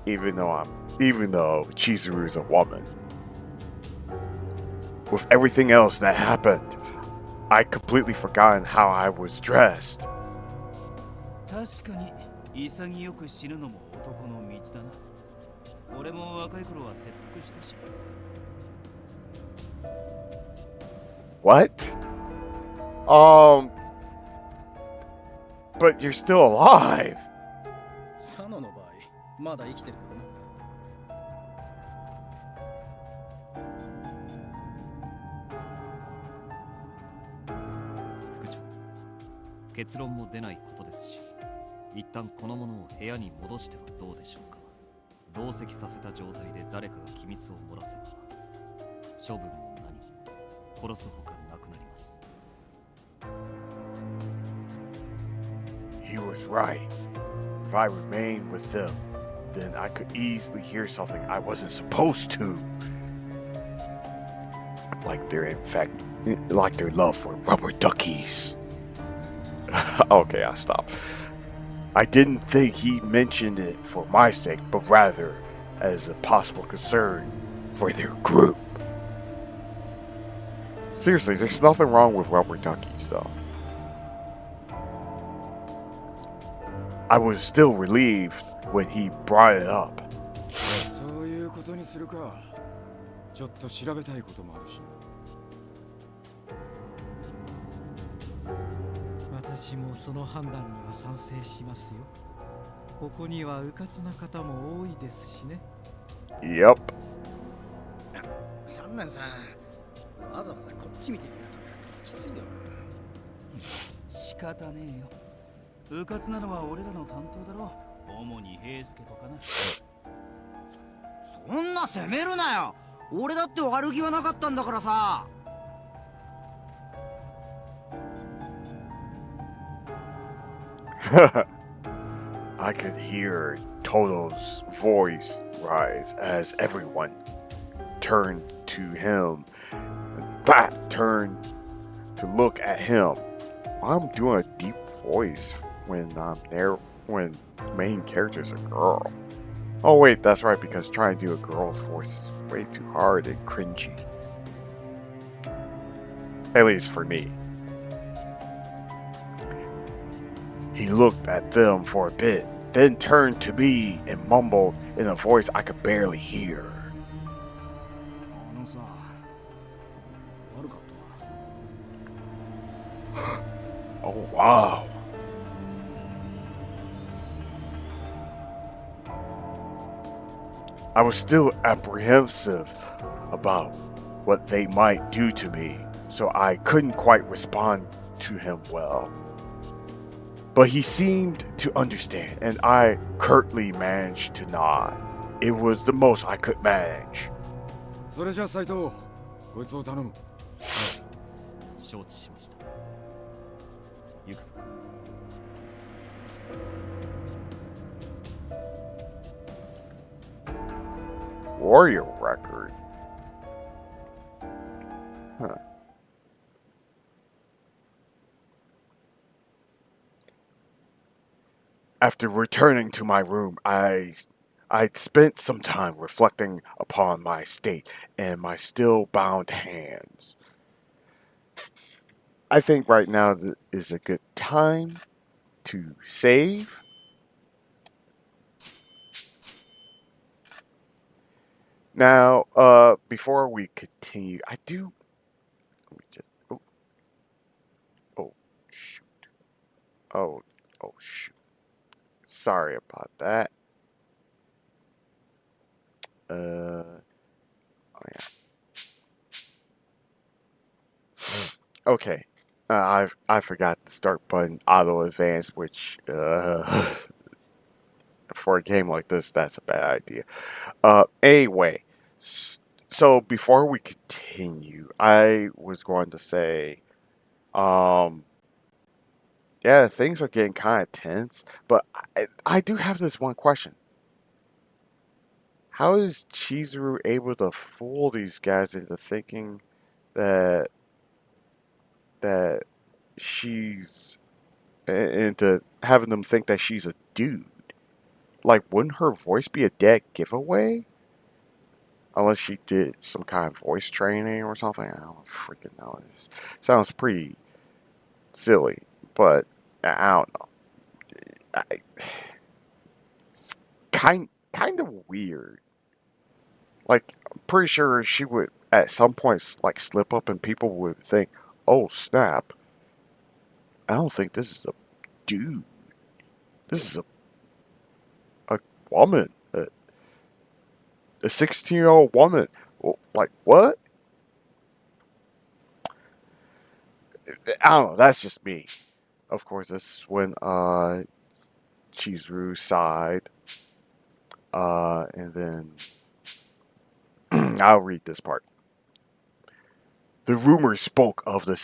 even though Chizuru is a woman. With everything else that happened, I completely forgotten how I was dressed. 確かに潔く死ぬのも男の道だな。俺も若い頃は切腹したし。 What? But you're still alive. 佐野の場合、まだ生きてるけどな。 副長、結論も出ないことですし、一旦この者を部屋に戻してはどうでしょうか。同席させた状態で誰かが機密を漏らせば、処分も何も殺すほかなくなります。 He was right. If I remained with them, then I could easily hear something I wasn't supposed to. Like their love for rubber duckies. Okay, I'll stop. I didn't think he mentioned it for my sake, but rather as a possible concern for their group. Seriously, there's nothing wrong with rubber duckies, though. I was still relieved when he brought it up. そういうことにするか。ちょっと調べたいこともあるし。私もその判断には賛成しますよ。ここには迂闊な方も多いですしね。Yep. 三男さん、わざわざこっち見て言うときついよ。仕方ねえよ。迂闊なのは俺らの担当だろ。主に平助とかな。そんな責めるなよ。俺だって悪気はなかったんだからさ。I could hear Toto's voice rise as everyone turned to him. That turned to look at him. I'm doing a deep voice when I'm there when main character's a girl. Oh wait, that's right, because trying to do a girl's voice is way too hard and cringy. At least for me. He looked at them for a bit, then turned to me and mumbled in a voice I could barely hear. あのさ、悪かったな。Oh wow. I was still apprehensive about what they might do to me, so I couldn't quite respond to him well. But he seemed to understand, and I curtly managed to nod. It was the most I could manage. それじゃ斉藤、こいつを頼む。承知しました。行くぞ。Warrior record. Huh. After returning to my room, I'd spent some time reflecting upon my state and my still bound hands. I think right now is a good time to save. Now, before we continue, I do. Let me just. Oh, shoot. Oh, shoot. Sorry about that. Oh yeah. Okay. I forgot the start button auto advance, which for a game like this, that's a bad idea. Anyway, so before we continue, I was going to say, yeah, things are getting kind of tense, but I do have this one question. How is Chizuru able to fool these guys into thinking that she's into having them think that she's a dude? Like, wouldn't her voice be a dead giveaway? Unless she did some kind of voice training or something. I don't freaking know. It sounds pretty silly, but I don't know. It's kind of weird. Like, I'm pretty sure she would at some point like slip up and people would think, "Oh snap! I don't think this is a dude. This is a woman, a 16-year-old woman." Well, like what? I don't know. That's just me. Of course, this is when Chizuru sighed, and then I'll read this part. The rumors spoke of the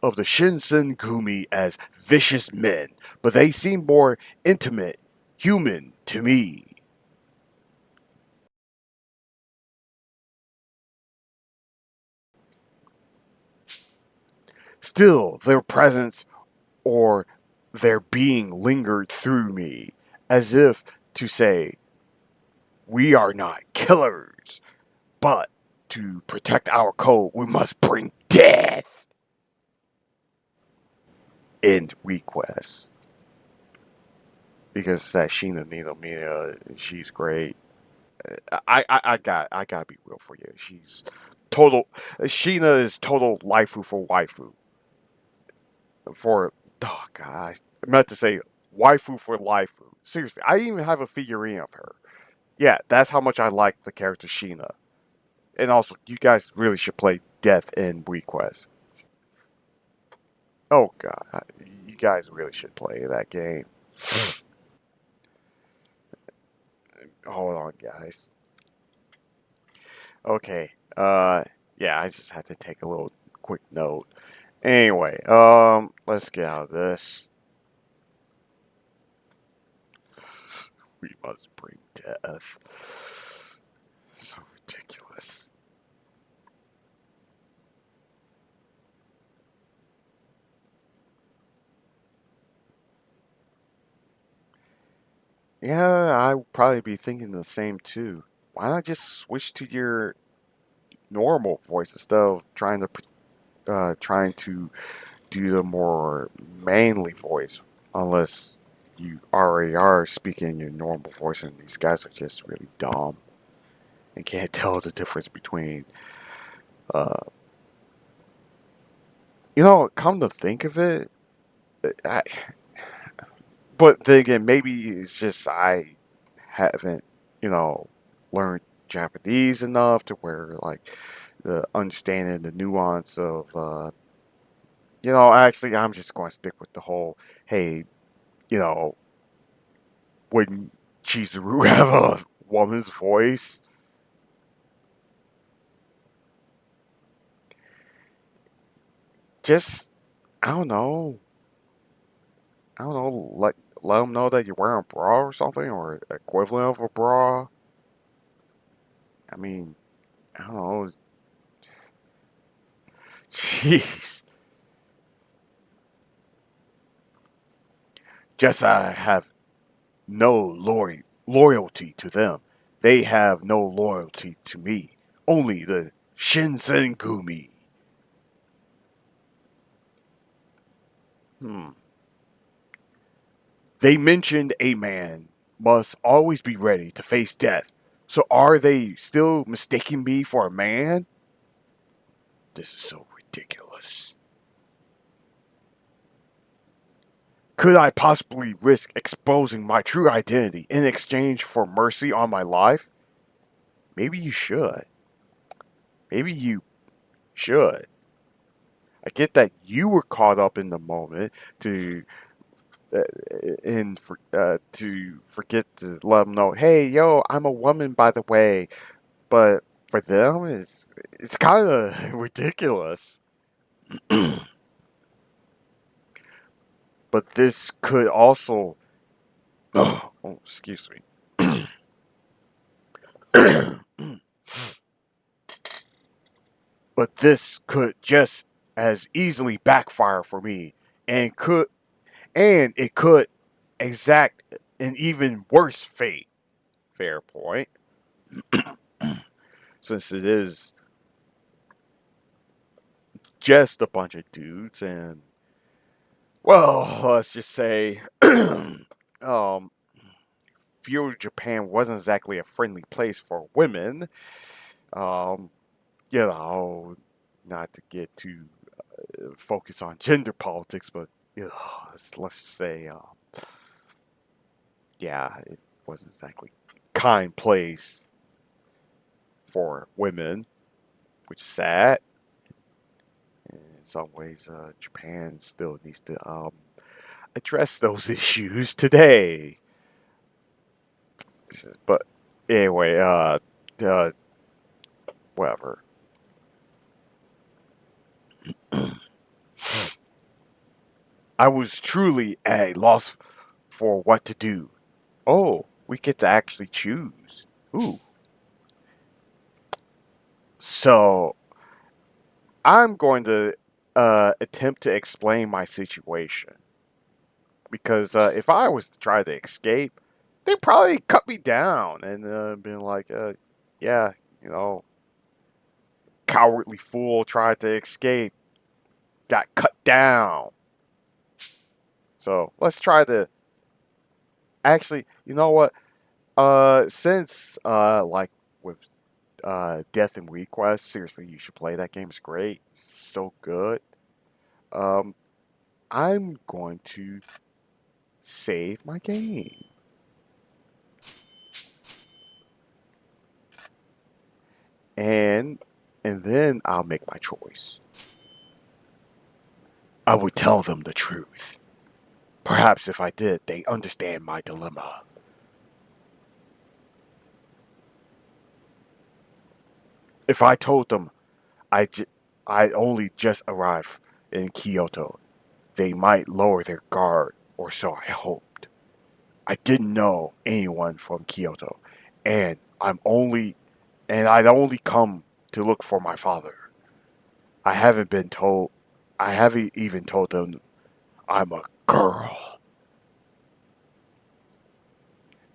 Shinsengumi as vicious men, but they seemed more intimate, human to me. Still, their presence or their being lingered through me, as if to say, we are not killers, but to protect our code, we must bring death. End request. Because that Sheena Ninomia, she's great. I gotta be real for you. She's total. Sheena is total waifu for waifu. For oh god, I meant to say waifu for waifu. Seriously, I even have a figurine of her. Yeah, that's how much I like the character Sheena. And also, you guys really should play Death in Request. Oh god, you guys really should play that game. Hold on, guys. Okay. Yeah, I just had to take a little quick note. Anyway, let's get out of this. We must bring death. So ridiculous. Yeah, I'd probably be thinking the same too. Why not just switch to your normal voice instead of trying to do the more manly voice? Unless you already are speaking your normal voice, and these guys are just really dumb and can't tell the difference between. Uh, come to think of it, I, but then again, maybe it's just I haven't, you know, learned Japanese enough to where like the understanding the nuance of, actually, I'm just going to stick with the whole, hey, you know, wouldn't Chizuru have a woman's voice? Just, I don't know. I don't know, let them know that you're wearing a bra or something, or equivalent of a bra. I mean, I don't know. Jeez. Just I have no loyalty to them. They have no loyalty to me. Only the Shinsengumi. Hmm. They mentioned a man must always be ready to face death. So are they still mistaking me for a man? This is so ridiculous. Could I possibly risk exposing my true identity in exchange for mercy on my life? Maybe you should. Maybe you should. I get that you were caught up in the moment to uh, to forget to let them know, hey, yo, I'm a woman, by the way. But for them, it's kind of ridiculous. But this could also, oh, excuse me. But this could just as easily backfire for me, and it could exact an even worse fate. Fair point. Since it is just a bunch of dudes, and well, let's just say, um, feudal Japan wasn't exactly a friendly place for women. Um, you know, not to get too focused on gender politics, but let's just say, yeah, it wasn't exactly a kind place for women, which is sad. And in some ways, Japan still needs to address those issues today. But anyway, uh whatever. I was truly at a loss for what to do. Oh, we get to actually choose. Ooh. So I'm going to attempt to explain my situation. because if I was to try to escape, they'd probably cut me down and been like, yeah, you know, cowardly fool tried to escape, got cut down. So let's try to actually, you know what? Since like with Death and Request, seriously, you should play that game. It's great, so good. Um, I'm going to save my game. And then I'll make my choice. I would tell them the truth. Perhaps if I did, they understand my dilemma. If I told them I only just arrived in Kyoto, they might lower their guard, or so I hoped. I didn't know anyone from Kyoto, and I'd only come to look for my father. I haven't even told them I'm a girl.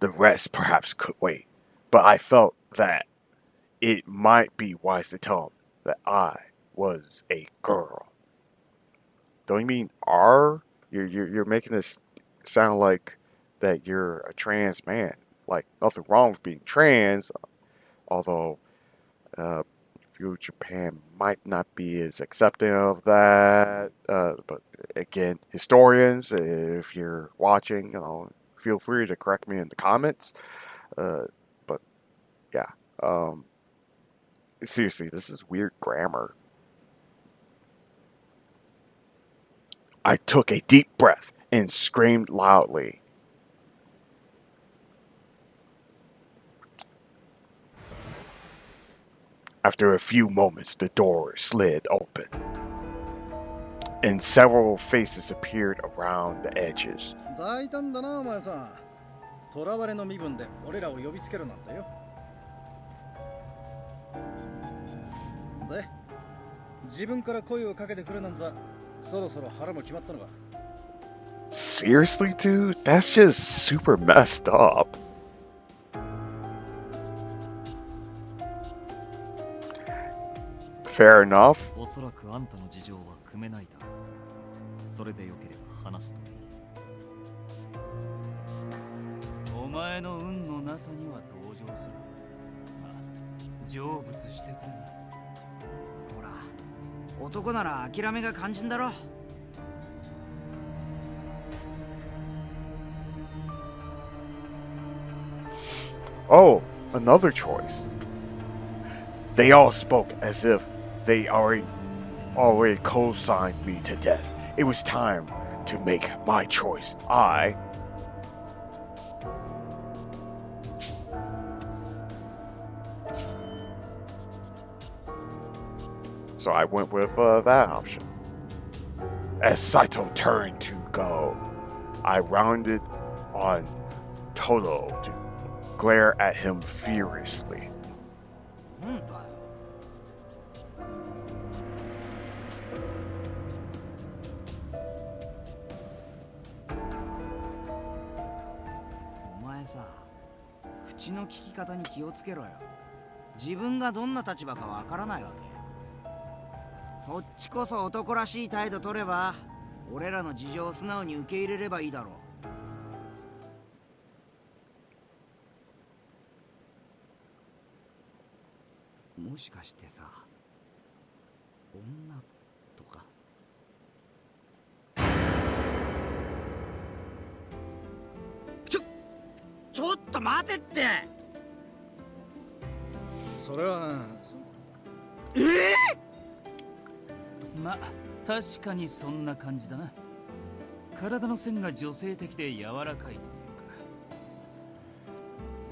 The rest perhaps could wait, but I felt that it might be wise to tell them that I was a girl. Don't you mean R? You're making this sound like that you're a trans man. Like nothing wrong with being trans, although Japan might not be as accepting of that. But again, historians, if you're watching, you know, feel free to correct me in the comments. But yeah, seriously, this is weird grammar. I took a deep breath and screamed loudly. After a few moments, the door slid open, and several faces appeared around the edges. 大胆だなお前さん。囚われの身分で俺らを呼びつけるなんてよ。で、自分から声をかけてくるなんざ、そろそろ腹も決まったのか。Seriously, dude? That's just super messed up. Fair enough. おそらくあんたの事情は汲めないだろう。それでよければ話すといい。お前の運のなさには同情する。まあ、成仏してくれな。ほら、男なら諦めが肝心だろ。Oh, another choice. They all spoke as if they already co-signed me to death. It was time to make my choice. So I went with that option. As Saito turned to go, I rounded on Toto to glare at him furiously. なんだよ。お前さ、口の利き方に気をつけろよ。自分がどんな立場かわからないわけ。そっちこそ男らしい態度取れば、俺らの事情を素直に受け入れればいいだろう。もしかしてさ、女とか。ちょっと待てって。それは。ま、確かにそんな感じだな。体の線が女性的で柔らかい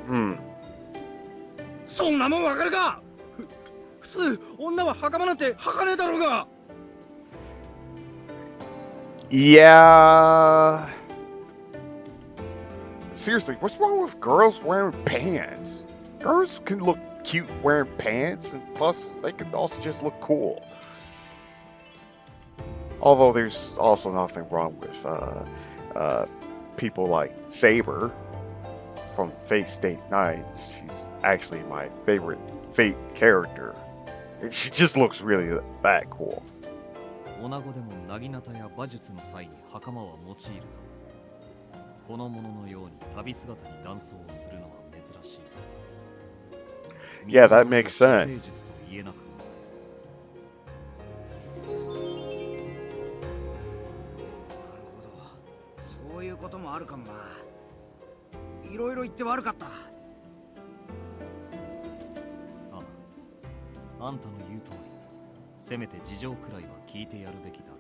というか。そんなもんわかるか。普通女は袴なんて履かねえだろうが。Yeah. Seriously, what's wrong with girls wearing pants? Girls can look cute wearing pants, and plus they can also just look cool. Although there's also nothing wrong with people like Saber from Fate State 9. She's actually my favorite Fate character. She just looks really that cool. 女子でもなぎなたや馬術の際に袴は用いるぞ。この者のように旅姿に男装をするのは珍しい。Yeah, that makes sense. 聖術と言えなくもない。なるほど、そういうこともあるかもな。いろいろ言って悪かった。あんたの言う通り、せめて事情くらいは聞いてやるべきだろ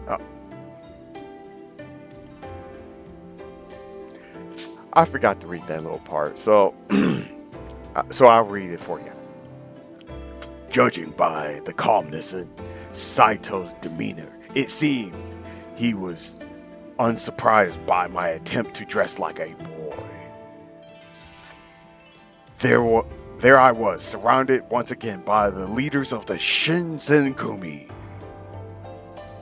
うな。I forgot to read that little part, so I'll read it for you. Judging by the calmness in Saito's demeanor, it seemed he was unsurprised by my attempt to dress like a boy. There I was, surrounded once again by the leaders of the Shinsengumi.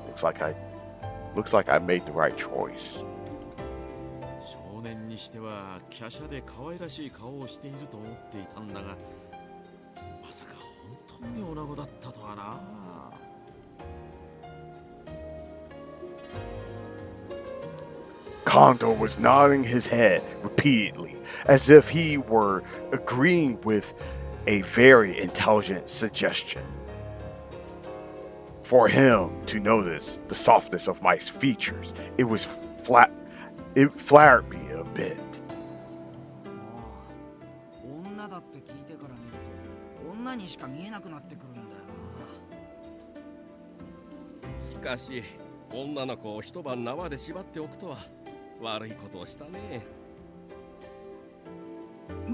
Looks like I made the right choice. 少年にしては華奢で可愛らしい顔をしていると思っていたんだが、まさか本当に女子だったとはな。Kondo was nodding his head repeatedly, as if he were agreeing with a very intelligent suggestion. For him to notice the softness of my features, it flattered me a bit. 女だって聞いてから見ると、女にしか見えなくなってくるんだよな。しかし、女の子を一晩縄で縛っておくとは悪いことをしたね。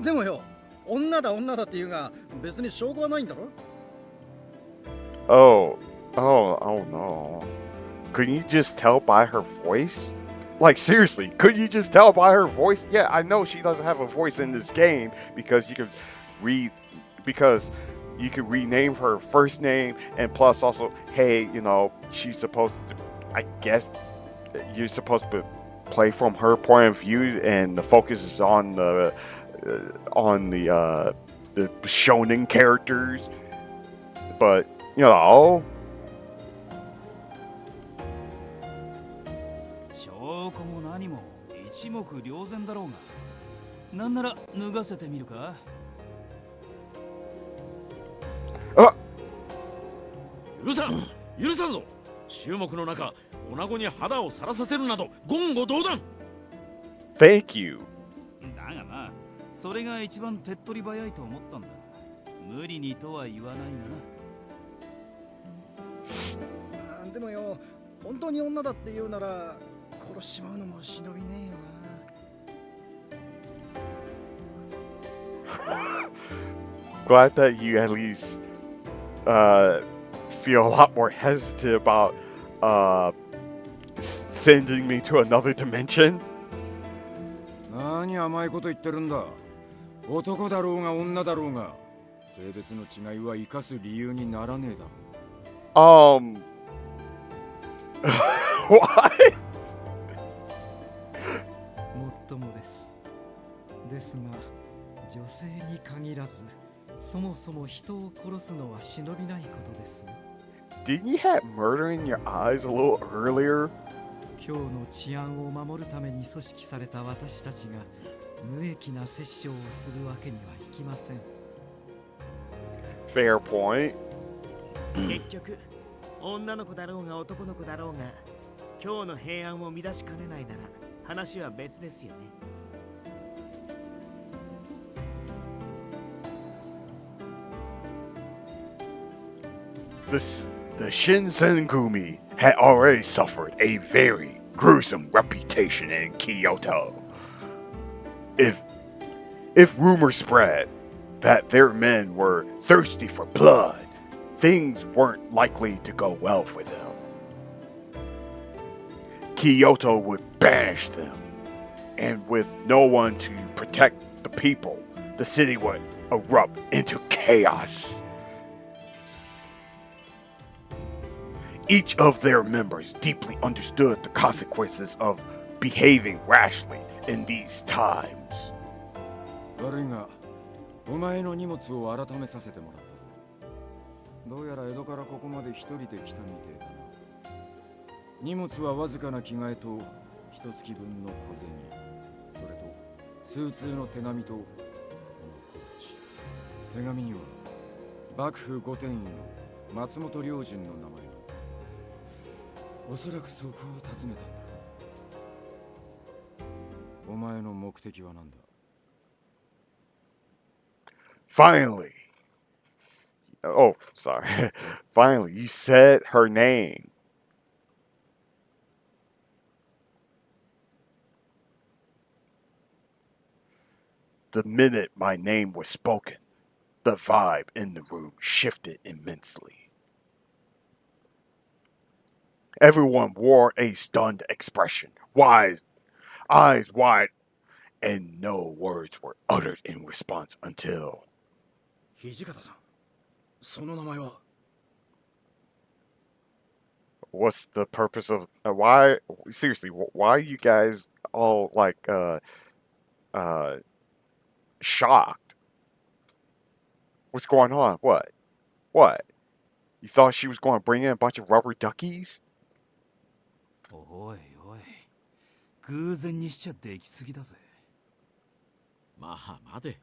でもよ、女だって言うが別に証拠はないんだろ。Oh no. Couldn't you just tell by her voice? Like, seriously, could you just tell by her voice? Yeah, I know she doesn't have a voice in this game because you could rename her first name, and plus also, hey, you know, she's supposed to, I guess you're supposed to play from her point of view, and the focus is on the shonen characters. But, you know, 証拠も何も一目瞭然だろうが、なんなら脱がせてみるか。許さんぞ。注目の中、女子に肌をさらさせるなど言語道断。 Thank you. だがまあ、それが一番手っ取り早いと思ったんだ。無理にとは言わないがな。でもよ、本当に女だって言うなら殺しちまうのも忍びねえよな。Glad that you at least feel a lot more hesitant about sending me to another dimension. 何甘いこと言ってるんだ。男だろうが女だろうが、性別の違いは生かす理由にならねえだろ。What? もっともです。ですが、女性に限らず、そもそも人を殺すのは忍びないことです。Didn't you have murder in your eyes a little earlier? 今日の治安を守るために組織された私たちが無益な殺生をするわけにはいきません。Fair point. 結局、女の子だろうが男の子だろうが、今日の平安を乱しかねないなら話は別ですよね。The Shinsengumi had already suffered a very gruesome reputation in Kyoto. If rumors spread that their men were thirsty for blood, things weren't likely to go well for them. Kyoto would banish them, and with no one to protect the people, the city would erupt into chaos. Each of their members deeply understood the consequences of behaving rashly in these times. 悪いが、お前の荷物を改めさせてもらったぞ。どうやら江戸からここまで一人で来たみてえだな。荷物はわずかな着替えと一月分の小銭、それと数通の手紙とこのコーチ。手紙には幕府御殿医の松本良順の名前が。おそらくそこを訪ねたんだ。お前の目的は何だ？ Finally. Oh, sorry. Finally, you said her name. The minute my name was spoken, the vibe in the room shifted immensely. Everyone wore a stunned expression, eyes wide, and no words were uttered in response until... 土方さん、その名前は What's the purpose of why? Seriously, why are you guys all like shocked? What's going on? What? You thought she was going to bring in a bunch of rubber duckies? おいおい、偶然にしちゃできすぎだぜ。まあ待て。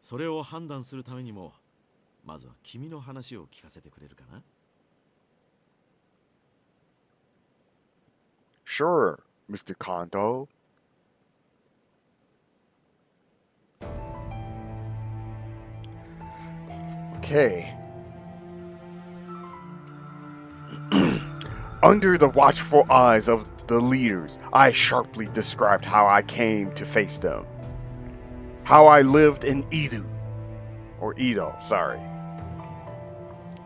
それを判断するためにも、まずは君の話を聞かせてくれるかな？ Sure, Mr. Kondo. Okay. Under the watchful eyes of the leaders, I sharply described how I came to face them. How I lived in Edo.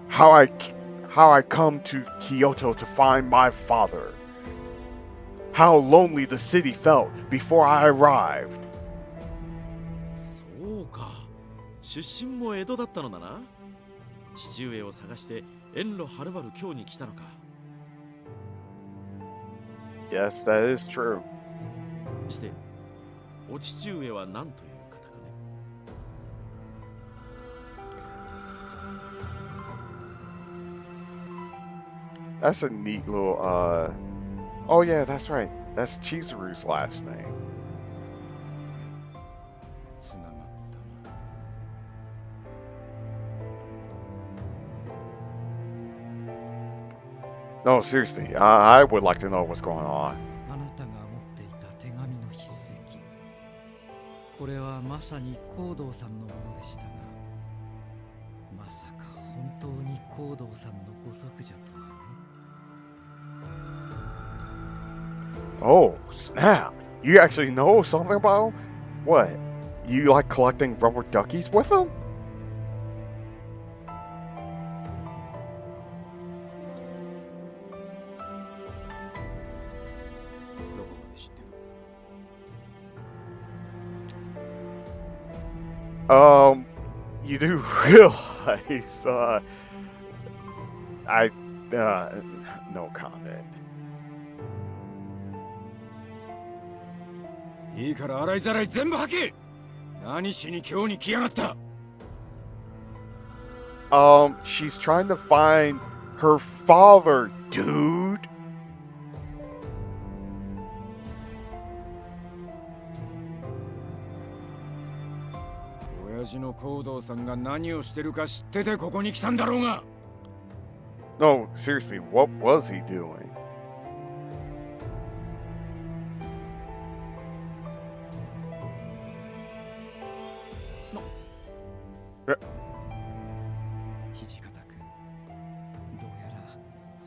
How I come to Kyoto to find my father. How lonely the city felt before I arrived. そうか。出身も江戸だったのだな。父上を探して遠路はるばる京に来たのか。Yes, that is true. して、お父上は何という方かね。That's a neat little, oh yeah, that's right. That's Chizuru's last name. つながったな。No, seriously, I would like to know what's going on. あなたが持っていた手紙の筆跡。これはまさに光道さんのものでしたが、まさか本当に光道さんのご息女とはね。Oh, snap. You actually know something about him? What? You like collecting rubber duckies with him? どこまで知ってる？ You do realize, no comment. いいから洗いざらい全部吐け！何しに今日に来やがった？ She's trying to find her father, dude. 親父の光道さんが何をしてるか知っててここに来たんだろうが。 No, seriously, what was he doing? 土方君、どうやら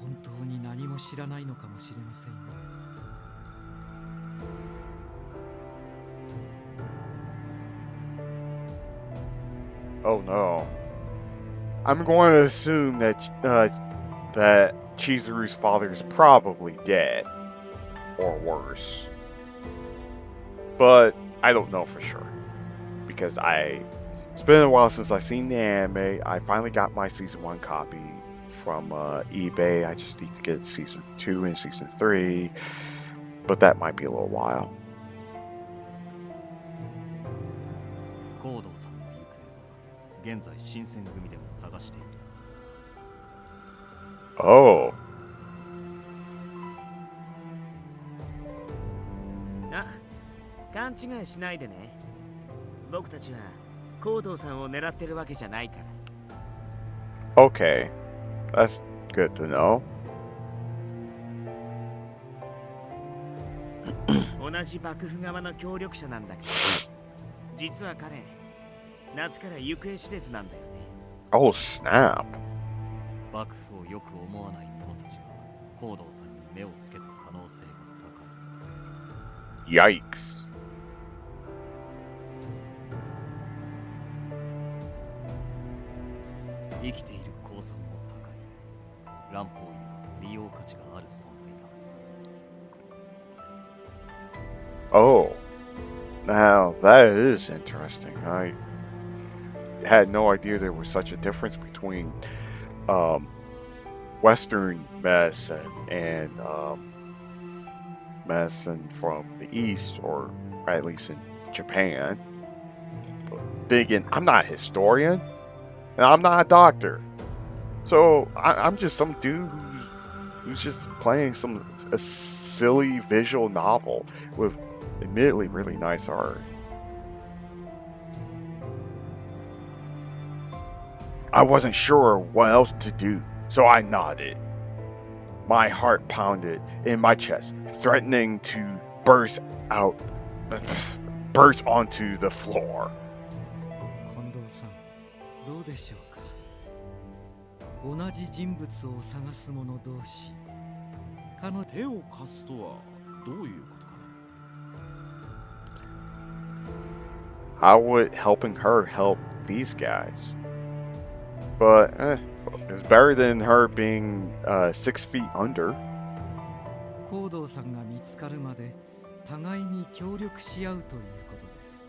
本当に何も知らないのかもしれませんよ。Oh no. I'm going to assume that that Chizuru's father is probably dead, or worse. But I don't know for sure because I It's been a while since I've seen the anime. I finally got my season 1 copy from eBay. I just need to get season 2 and season 3, but that might be a little while. コードーさんの行方は現在新選組でも探している。 Oh. あ、勘違いしないでね。僕たちはコードーさんを狙ってるわけじゃないから。Okay. That's good to know. 同じ幕府側の協力者なんだけど、実は彼、夏から行方知れずなんだよね。Oh, snap. 幕府をよく思わない者たちがコードーさんに目をつけた可能性が高い。 Yikes. 生きている公算も高い。乱暴医は利用価値がある存在だ。 Oh. Now, that is interesting. I had no idea there was such a difference between Western medicine and medicine from the East, or at least in Japan. I'm not a historian, and I'm not a doctor. So I'm just some dude who's just playing a silly visual novel with admittedly really nice art. I wasn't sure what else to do, so I nodded. My heart pounded in my chest, threatening to burst onto the floor. 近藤さん、どうでしょうか。同じ人物を探す者同士、手を貸すとはどういうことかな。 How would helping her help these guys? But it's better than her being 6 feet under. コードーさんが見つかるまで互いに協力し合うということです。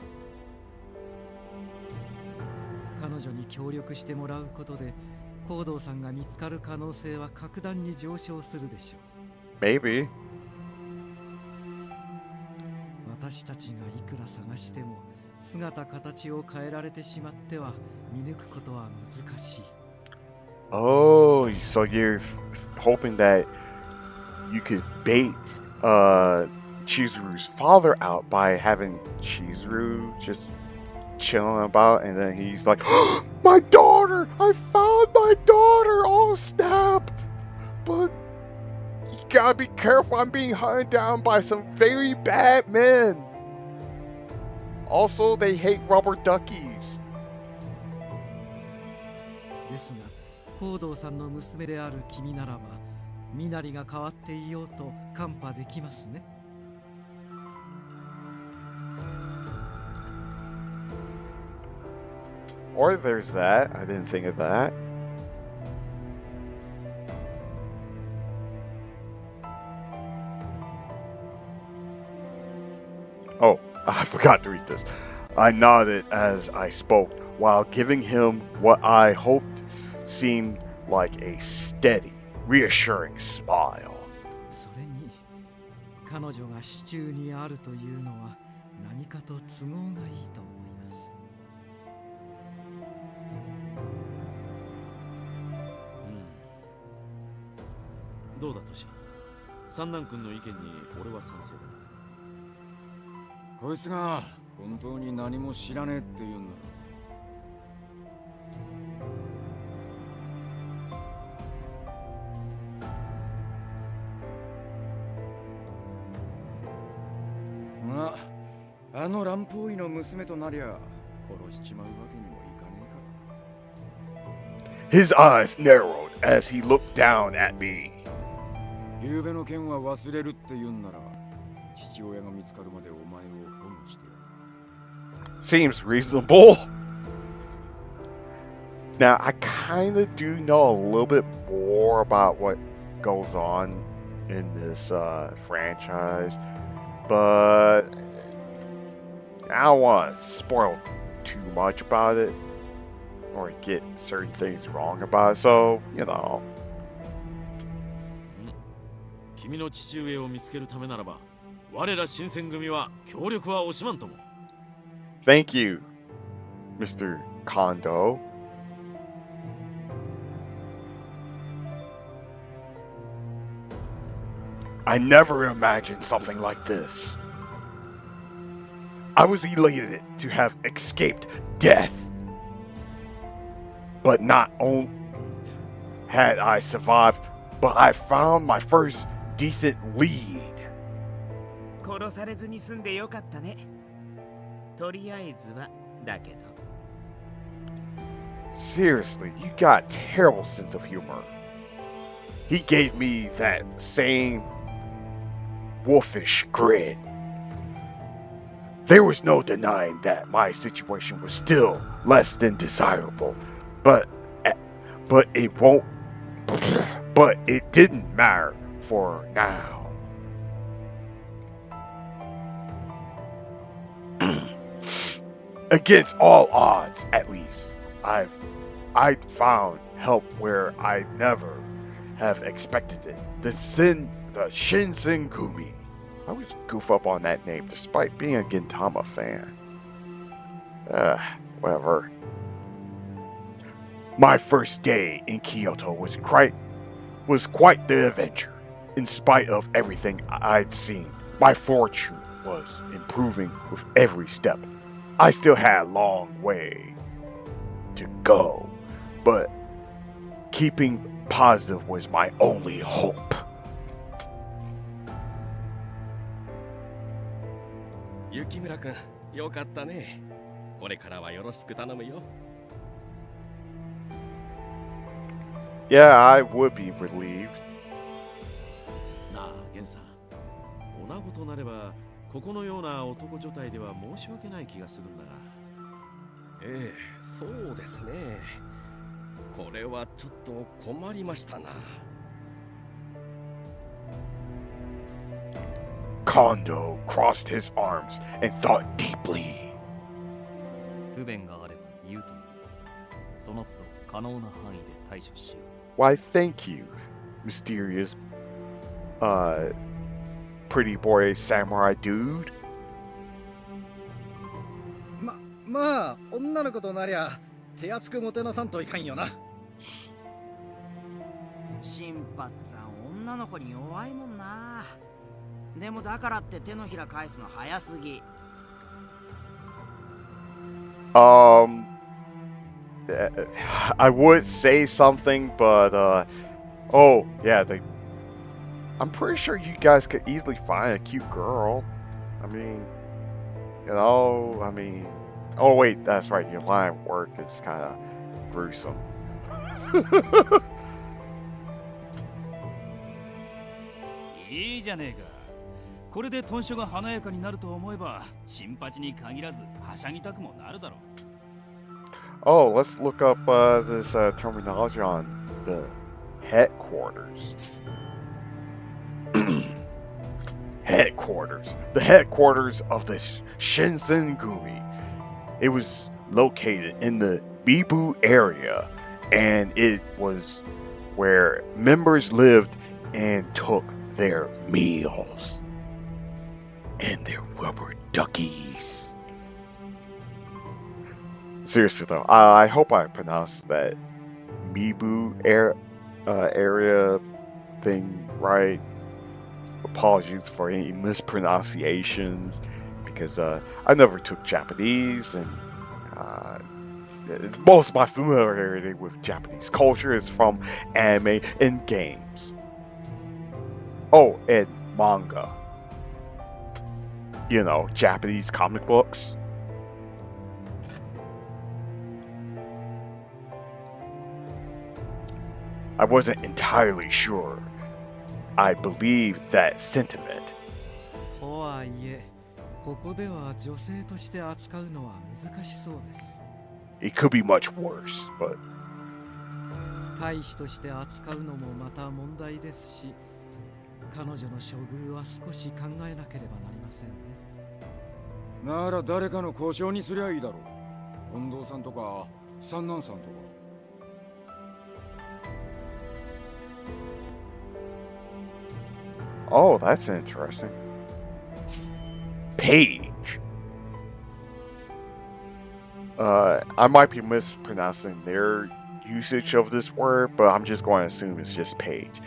彼女に協力してもらうことでコードーさんが見つかる可能性は格段に上昇するでしょう。 Maybe. 私たちがいくら探しても姿形を変えられてしまっては見抜くことは難しい。 Oh, so you're hoping that you could bait Chizuru's father out by having Chizuru just chilling about, and then he's like, oh, my daughter! I found my daughter! Oh, snap! But you gotta be careful, I'm being hunted down by some very bad men. Also, they hate rubber duckies. ですが、コードーさんの娘である君ならば、身なりが変わっていようと看破できますね。Or there's that. I didn't think of that. Oh, I forgot to read this. I nodded as I spoke while giving him what I hoped seemed like a steady, reassuring smile. それに、彼女が手中にあるというのは何かと都合がいいと思います。どうだトシ。三男君の意見に俺は賛成だ。こいつが本当に何も知らねえって言うんだろ。まあ、あの乱暴医の娘となりゃ殺しちまうわけにもいかねえか。 His eyes narrowed as he looked down at me. 昨夜の件は忘れるって言うんなら、父親が見つかるまでお前を保護してやる。 Seems reasonable. Now, I kind of do know a little bit more about what goes on in this franchise, but I don't want to spoil too much about it or get certain things wrong about it. So, you know. 君の父上を見つけるためならば、我ら新選組は協力は惜しまんとも。Thank you, Mr. Kondo. I never imagined something like this. I was elated to have escaped death. But not only had I survived, but I found my first decent lead. 殺されずに済んでよかったね。とりあえずはだけど。Seriously, you got terrible sense of humor. He gave me that same wolfish grin. There was no denying that my situation was still less than desirable, but it didn't matter for now. Against all odds, at least, I'd found help where I never have expected it. The Shinsengumi. I always goof up on that name despite being a Gintama fan. Whatever. My first day in Kyoto was quite the adventure. In spite of everything I'd seen, my fortune was improving with every step. I still had a long way to go, but keeping positive was my only hope. 雪村くん、よかったね。これからはよろしく頼むよ。Yeah, I would be relieved. なあ、ゲンさん。女子となれば、ここのような男女体では申し訳ない気がするんだが。ええ、そうですね。これはちょっと困りましたな。Kondo crossed his arms and thought deeply. 不便があれば言うといい。その都度可能な範囲で対処しよう。Why, thank you, mysterious, pretty boy samurai dude. まあ、女の子となりゃ手厚くもてなさんといかんよな。新発さん、女の子に弱いもんな。でもだからって手のひら返すの早すぎ。I would say something, but oh yeah, I'm pretty sure you guys could easily find a cute girl. I mean, oh wait, that's right, your line of work is kind of gruesome. いいじゃねえか。これで豚書が華やかになると思えば、新八に限らずはしゃぎたくもなるだろう。Oh, let's look up this terminology on the headquarters. Headquarters. The headquarters of the Shinsengumi. It was located in the Bibu area, and it was where members lived and took their meals. And their rubber duckies. Seriously though, I hope I pronounced that Mibu area thing right. Apologies for any mispronunciations, because I never took Japanese, and most of my familiarity with Japanese culture is from anime and games. Oh, and manga. You know, Japanese comic books. I wasn't entirely sure. I believed that sentiment. とはいえ、ここでは女性として扱うのは難しそうです。It could be much worse, but 大使として扱うのもまた問題ですし、彼女の処遇は少し考えなければなりませんね。なら誰かの交渉にすりゃいいだろう。近藤さんとか三男さんとか。Oh, that's interesting. Page. I might be mispronouncing their usage of this word, but I'm just going to assume it's just page.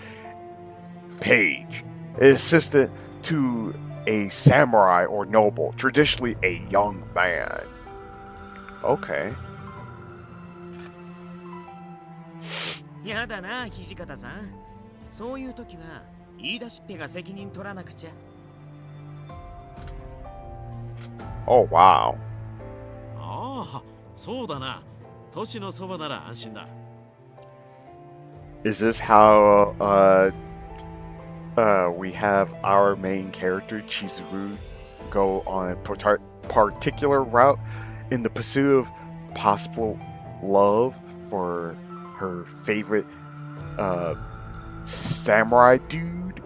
Page. Assistant to a samurai or noble, traditionally a young man. Okay. やだな、土方さん。そういう時は言い出しっぺが責任取らなくちゃ。Oh, wow. ああ、そうだな。都市のそばなら安心だ。Is this how we have our main character Chizuru go on a particular route in the pursuit of possible love for her favorite samurai dude?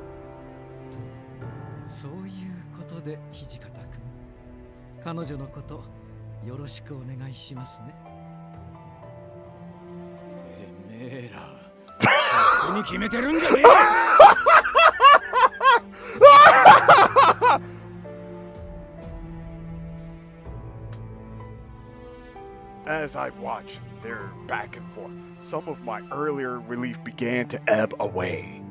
そういうことで土方君、彼女のことよろしくお願いしますね。てめえら、勝手に決めてるんじゃねえ。As I watched their back and forth, some of my earlier relief began to ebb away.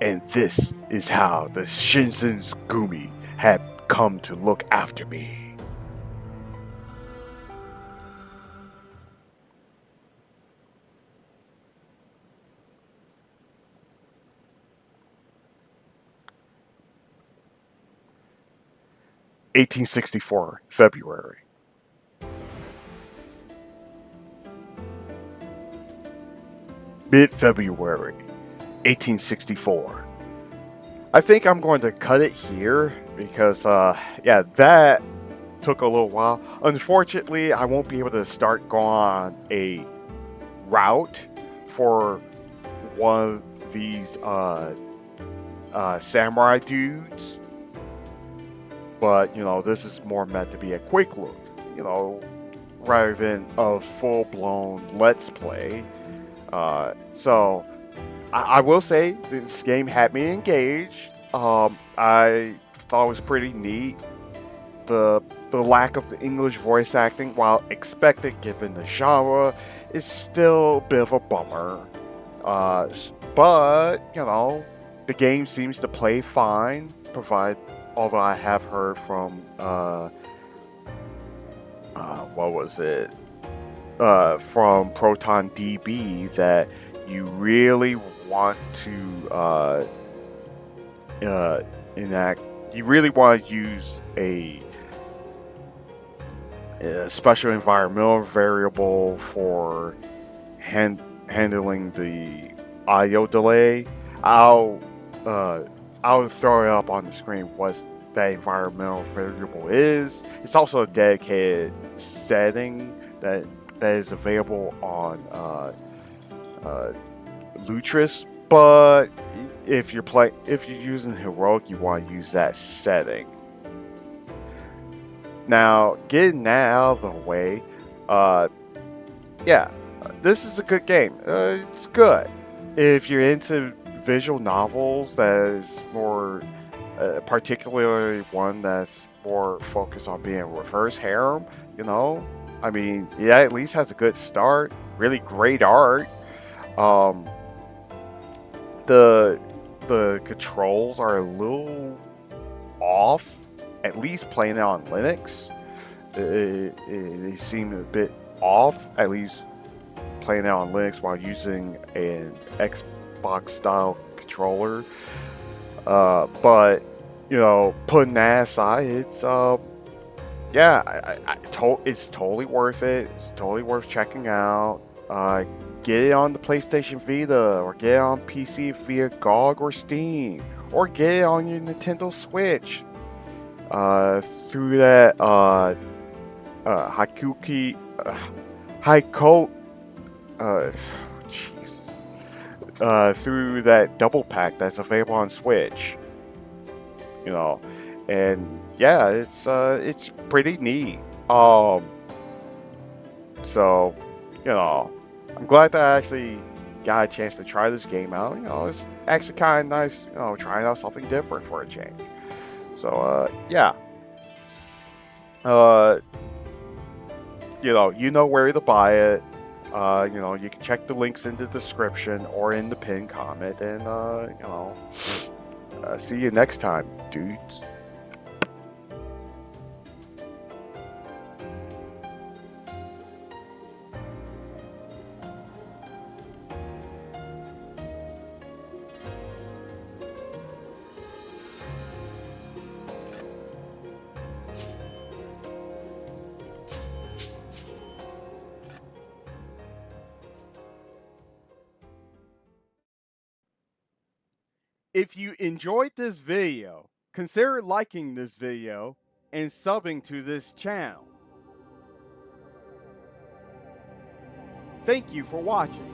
And this is how the Shinsen's Gumi had come to look after me. (1864) February. Mid-February, 1864. I think I'm going to cut it here because, yeah, that took a little while. Unfortunately, I won't be able to start going on a route for one of these samurai dudes. But, you know, this is more meant to be a quick look, you know, rather than a full-blown Let's Play. So I will say this game had me engaged. I thought it was pretty neat. The lack of the English voice acting, while expected given the genre, is still a bit of a bummer. But you know, the game seems to play fine, although I have heard from what was it? From Proton DB that you really want to you really want to use a special environmental variable for handling the audio delay. I'll throw it up on the screen what that environmental variable is. It's also a dedicated setting that is available on Lutris, but if you're using Heroic, you want to use that setting. Now, getting that out of the way, yeah, this is a good game. It's good. If you're into visual novels, that is more, particularly one that's more focused on being a reverse harem, you know, I mean, yeah, at least has a good start. Really great art. The controls are a little off. At least playing it on Linux, they seem a bit off. At least playing it on Linux while using an Xbox style controller. But you know, putting that aside, it's yeah, it's totally worth it. It's totally worth checking out. Get it on the PlayStation Vita, or get it on PC via GOG or Steam, or get it on your Nintendo Switch. Through that Hakuoki, through that double pack that's available on Switch. You know, and yeah, it's pretty neat. So, I'm glad that I actually got a chance to try this game out. It's actually kind of nice, trying out something different for a change. So, yeah. You know where to buy it. You can check the links in the description or in the pinned comment, and see you next time, dudes. If you enjoyed this video, consider liking this video and subbing to this channel. Thank you for watching.